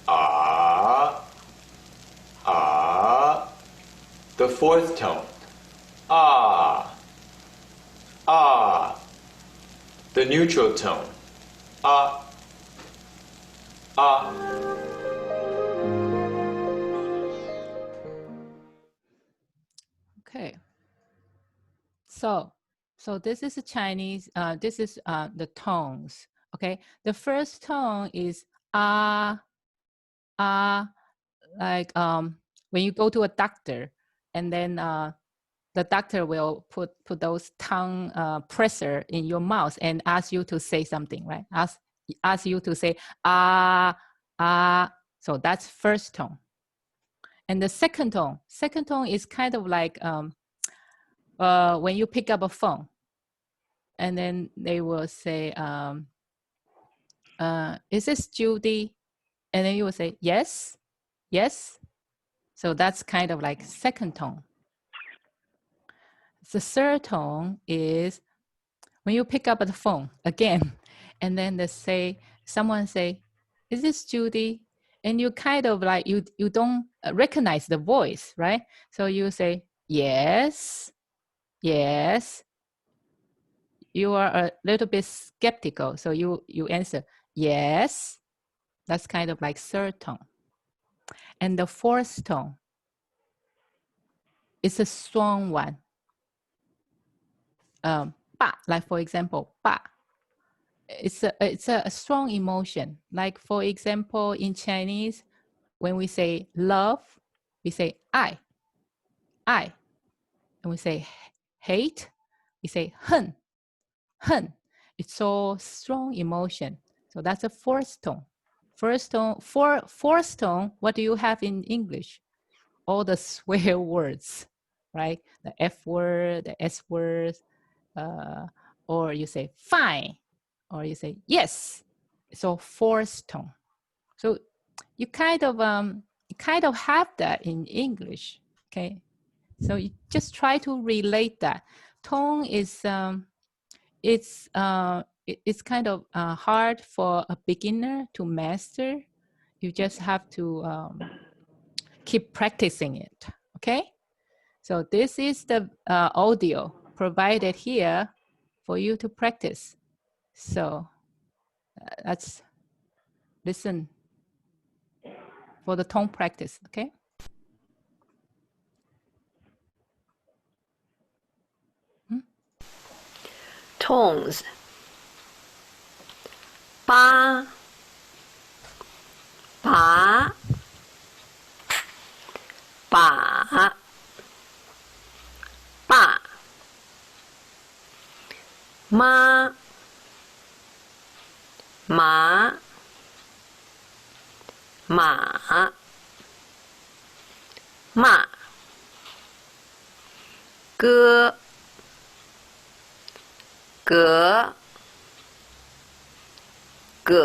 Ah. Ah. The fourth tone. Ah. Ah. The neutral tone. Ah. Ah. Okay. So this is a Chinese, this is the tones, okay? The first tone is ah, ah, like when you go to a doctor and then the doctor will put those tongue presser in your mouth and ask you to say something, right? Ask you to say ah, ah. So that's first tone. And the second tone is kind of like when you pick up a phone and then they will say, is this Judy? And then you will say, yes, yes. So that's kind of like second tone. The third tone is when you pick up the phone again, and then someone say, is this Judy? And you kind of like, you don't recognize the voice, right? So you say, yes, yes. you are a little bit skeptical. So you answer yes. That's kind of like third tone. And the fourth tone is a strong one. Ba, like for example, ba. It's a strong emotion. Like for example, in Chinese, when we say love, we say I. And we say hate, we say hun. It's all strong emotion. So that's a fourth tone. Fourth tone, what do you have in English? All the swear words, right? The F word, the S word, or you say fine, or you say yes. So fourth tone. So you kind of have that in English, okay? So you just try to relate that. Tone is it's kind of hard for a beginner to master. You just have to keep practicing it, okay? So this is the audio provided here for you to practice. So let's listen for the tone practice, okay? Tones. Ba, ba, ba, ba. Ma, ma, ma, ma. Ge, ge, ge,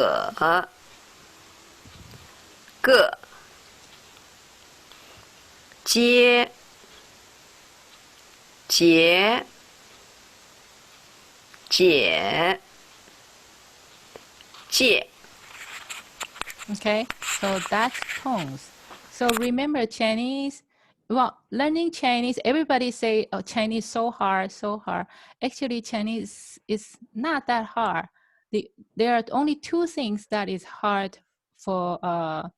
ge. Jie, jie, jie, jie. Okay, so that's tones. So remember Chinese, well, learning Chinese, everybody say, oh, Chinese so hard, so hard. Actually, Chinese is not that hard. There are only two things that is hard for a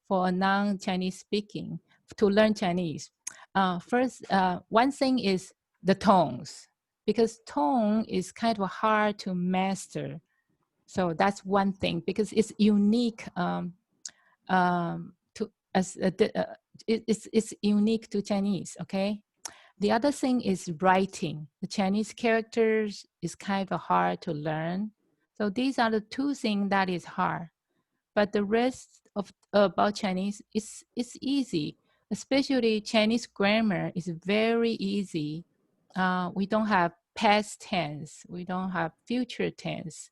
non-Chinese speaking to learn Chinese. First, one thing is the tones, because tone is kind of hard to master. So that's one thing, because it's unique it's unique to Chinese, okay? The other thing is writing. The Chinese characters is kind of hard to learn. So these are the two things that is hard. But the rest of about Chinese is easy, especially Chinese grammar is very easy. We don't have past tense. We don't have future tense.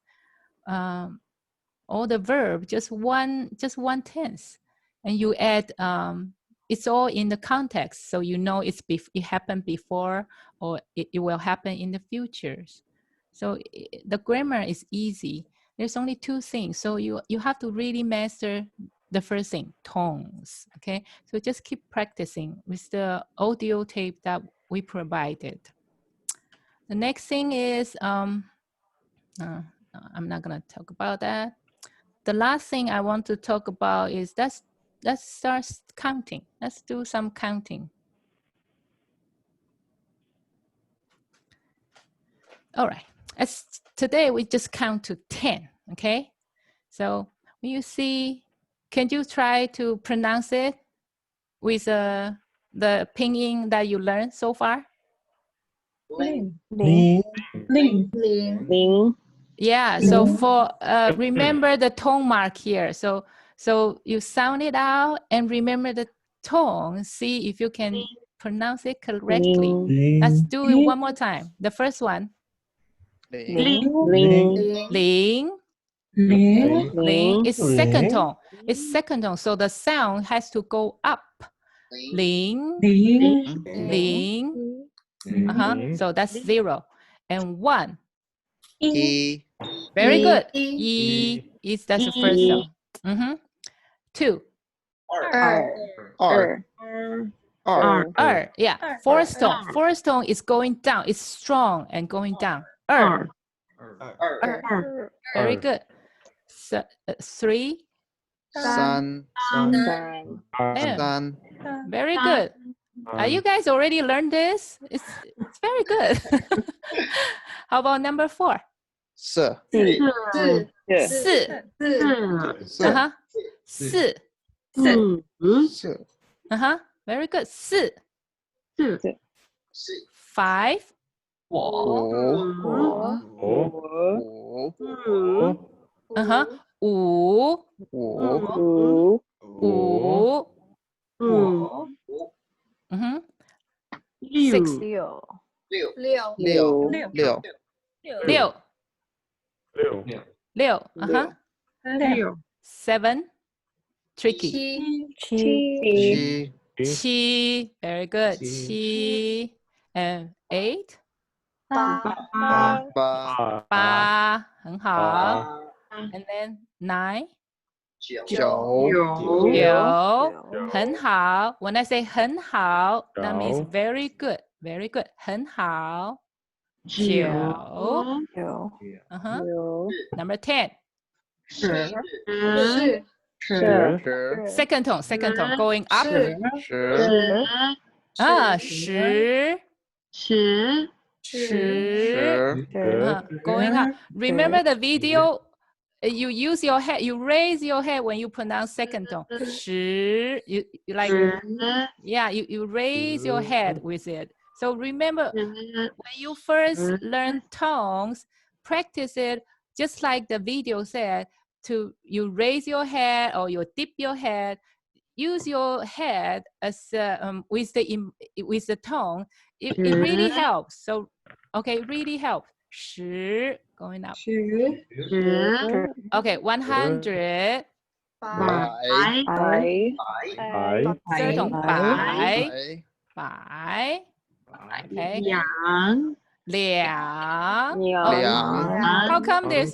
All the verb, just one tense. And you add, it's all in the context. So you know it happened before or it will happen in the future. So the grammar is easy. There's only two things. So you have to really master the first thing, tones, okay? So just keep practicing with the audio tape that we provided. The next thing is, I'm not gonna talk about that. The last thing I want to talk about is let's start counting. Let's do some counting. All right, today we just count to 10, okay? So when you see, can you try to pronounce it with the pinyin that you learned so far? Ling. Ling. Ling. Ling. Yeah, so for remember the tone mark here. So you sound it out and remember the tone. See if you can pronounce it correctly. Ling. Let's do it one more time. The first one. Ling. Ling. Ling. Ling is second tone. It's second tone. So the sound has to go up. Ling. Ling. So that's 0. And 1. E. Very good. E is that's the first tone. 2. R. Yeah. Fourth tone. Fourth tone is going down. It's strong and going down. Very good. So, 3. 三 三 Very good. You guys already learned this? It's very good. How about number 4? 四 4. 四 4. 四 Very good. 4. 5. 五五五五五 6. 六六六 7. Tricky. 七 7. Very good. 7. And 8. 八8. 很好. And then 9. 九 9. 很好. When I say 很好, that means 九 very good. Very good. 很好. 9. Number 10. 十 Second tone, going up. 十 10. 10. 十 Going up. Remember the video? You use your head. You raise your head when you pronounce second tone. 10. You like, yeah. You raise your head with it. So remember, when you first learn tones, practice it just like the video said. You raise your head or you dip your head. Use your head as with the tone. It really helps. So, okay, really helps. 10 going up. Okay, 100. 百 Third tone. 百 百 Okay. 两 两.两 How come there's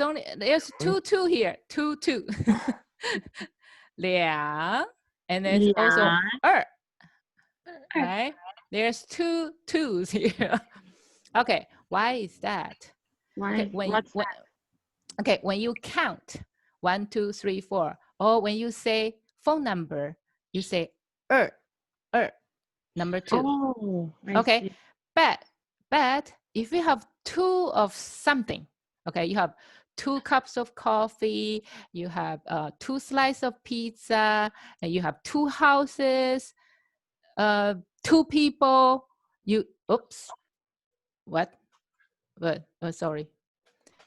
two here? Two. 两. And there's also 二. Okay. There's two twos here. Okay. Why is that? Okay, when you count 1, 2, 3, 4, or when you say phone number, you say 二 number 2. Oh, I Okay. see. But if you have 2 of something, okay, you have 2 cups of coffee, you have 2 slices of pizza, and you have 2 houses, 2 people. Sorry.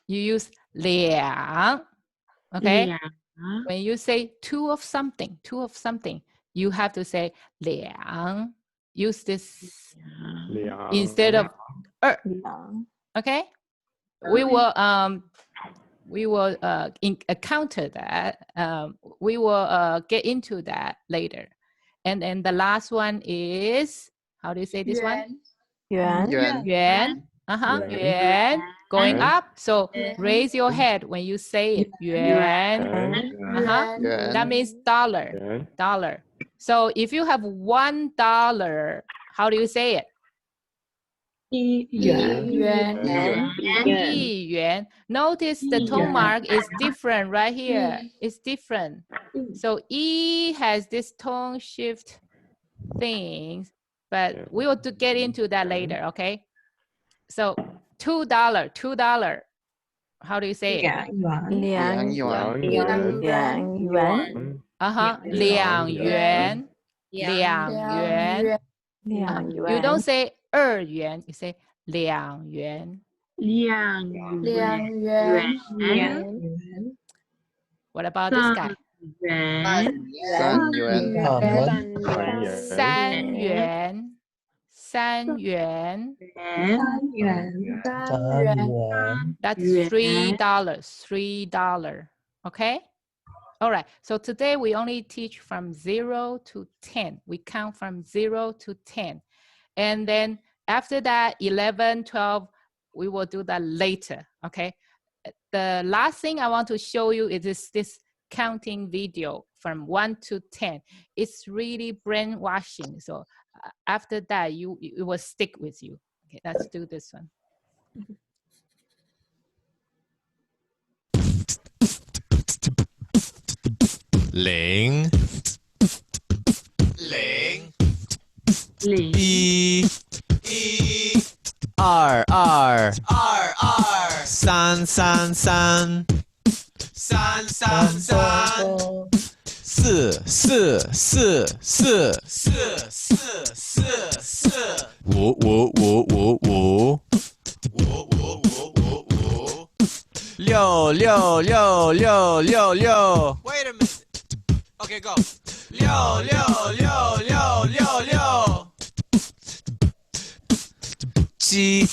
You use 两. Okay. 两 When you say 2 of something, you have to say 两. Use this 两 instead of 二. Okay. We will encounter that. We will get into that later. And then the last one is, how do you say this one? 元 Yuan. Yuan. Going Yuan. up. So raise your head when you say it. Yuan. 元 That means dollar. 元 Dollar. So if you have $1, how do you say it? 一元 Notice the tone mark is different right here. It's different. So E has this tone shift things, but we will get into that later, okay? So $2. How do you say it? 两元 元 元 2元. You don't say 2元, you say 2元. 两元 What about this guy? 元三元3元. That's yuan. $3. Okay. All right. So today we only teach from 0 to 10. We count from 0 to 10. And then after that, 11, 12, we will do that later. Okay. The last thing I want to show you is this counting video from 1 to 10. It's really brainwashing. So after that, it will stick with you. Okay, let's do this one. 零零零一二三五六，Wait a minute. Okay, go. 六，七，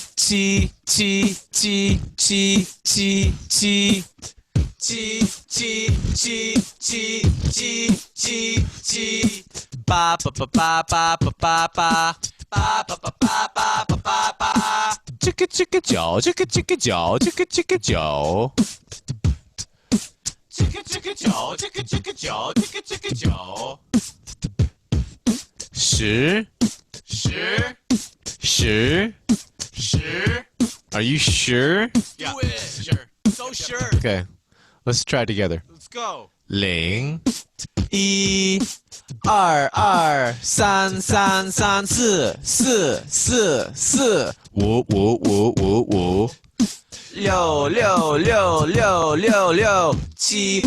八，这个九，十。Are you sure? Yeah. Sure. So sure. Okay, let's try together. Let's go. 零一二三四五六七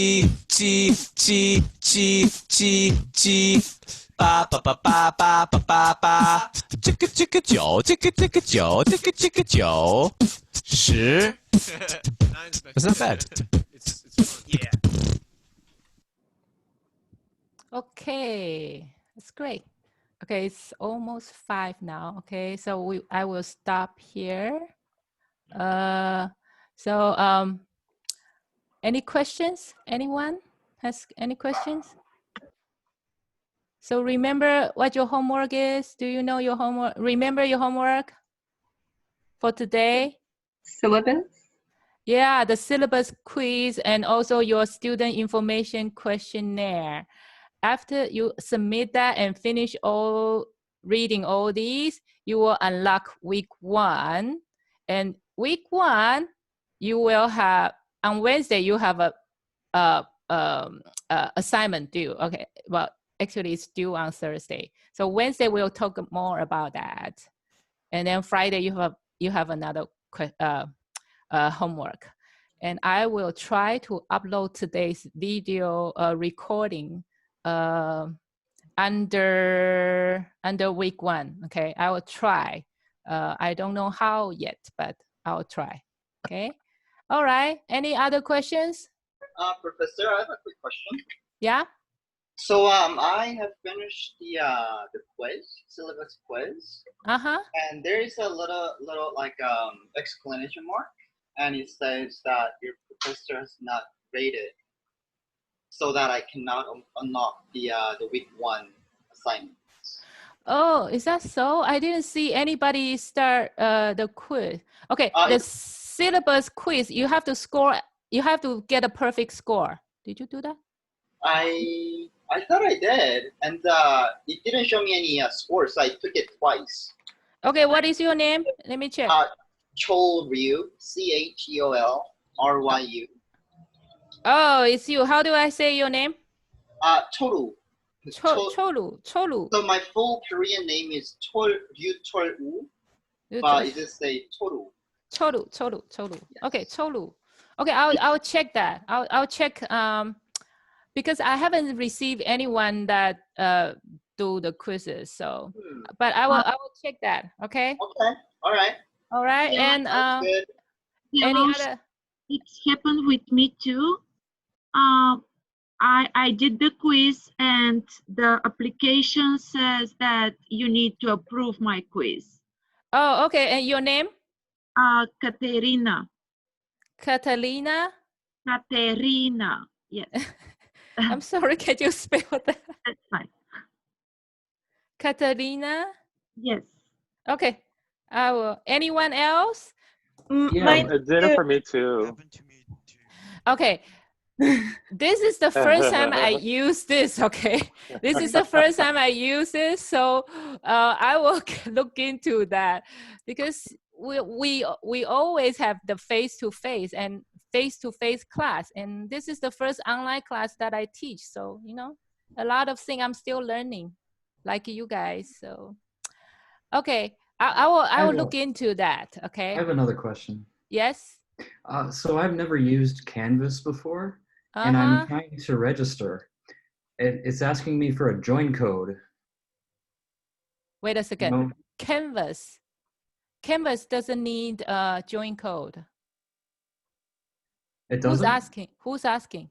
八，这个九，十。That's not bad. It's yeah. Okay, that's great. Okay, it's almost 5 now. Okay, so I will stop here. Any questions? Anyone has any questions? So remember what your homework is. Do you know your homework? Remember your homework for today? Syllabus? Yeah, the syllabus quiz and also your student information questionnaire. After you submit that and finish reading all these, you will unlock week 1. And week 1, you will have, on Wednesday, you have a assignment due. Okay, well, actually it's due on Thursday. So Wednesday, we'll talk more about that. And then Friday, you have another homework. And I will try to upload today's video recording under week 1. Okay, I will try. I don't know how yet, but I'll try. Okay. All right. Any other questions? Professor, I have a quick question. Yeah. So I have finished the syllabus quiz, and there is a little like exclamation mark, and it says that your professor has not rated, so that I cannot unlock the week 1 assignment. Oh, is that so? I didn't see anybody start the quiz. Okay, the syllabus quiz, you have to score. You have to get a perfect score. Did you do that? I thought I did, and it didn't show me any scores, so I took it twice. Okay, what is your name? Let me check. Chol Ryu, CHEOL RYU. Oh, it's you. How do I say your name? Cholu. Cholu. So my full Korean name is Chol Ryu Chol Woo, but it just say Cholu. Cholu. Yes. Okay, Cholu. Okay, I'll check that. I'll check because I haven't received anyone that do the quizzes. So, but I will check that. Okay. Okay. All right. Yeah, and any other? It's happened with me too. I did the quiz and the application says that you need to approve my quiz. Oh, okay. And your name? Katerina. Catalina? Katerina. Yes. I'm sorry, can you spell that? That's fine. Catalina? Yes. Okay. I will. Anyone else? Yeah, it did it for me too. Okay. This is the first time I use this, okay? This is the first time I use this, so I will look into that because we always have the face-to-face, and face-to-face class, and this is the first online class that I teach. So, you know, a lot of things I'm still learning, like you guys. So, okay, I will look into that. Okay. I have another question. Yes. So I've never used Canvas before, and I'm trying to register. It's asking me for a join code. Wait a second. No. Canvas doesn't need a join code. It doesn't? Who's asking?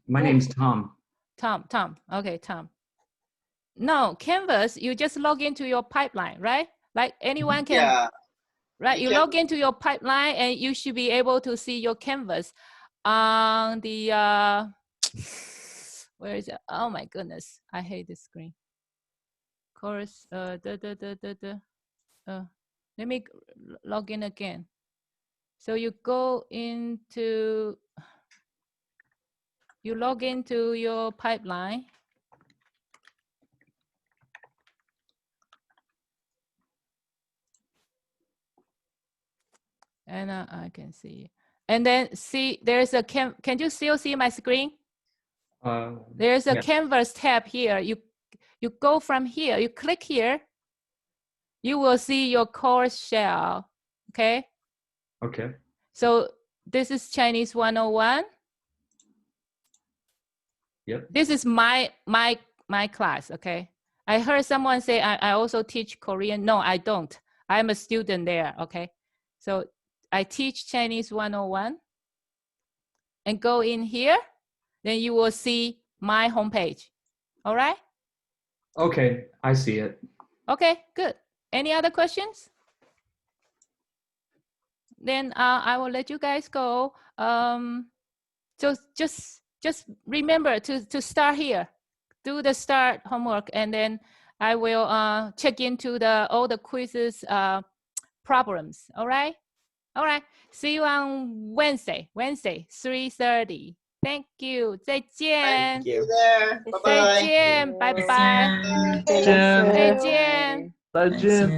My name's Tom. Tom. Okay, Tom. No, Canvas, you just log into your pipeline, right? Like anyone can. Yeah. Right, you log into your pipeline and you should be able to see your Canvas on the, where is it? Oh my goodness, I hate this screen. Course, let me log in again. So you go into, you log into your pipeline. And I can see. And then see, there's a, can you still see my screen? There's a Canvas tab here. You go from here, you click here, you will see your course shell, okay? Okay. So this is Chinese 101. Yep. This is my class, okay? I heard someone say I also teach Korean. No, I don't. I'm a student there, okay? So I teach Chinese 101 and go in here, then you will see my homepage. All right? Okay, I see it. Okay, good. Any other questions? Then I will let you guys go. So just remember to start here. Do the start homework, and then I will check into all the quizzes problems. All right? All right. See you on Wednesday, 3:30. Thank you. 再见. Thank you there. Bye bye. 再见. Bye bye. 再见. 再见。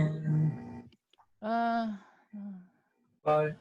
Uh, Bye.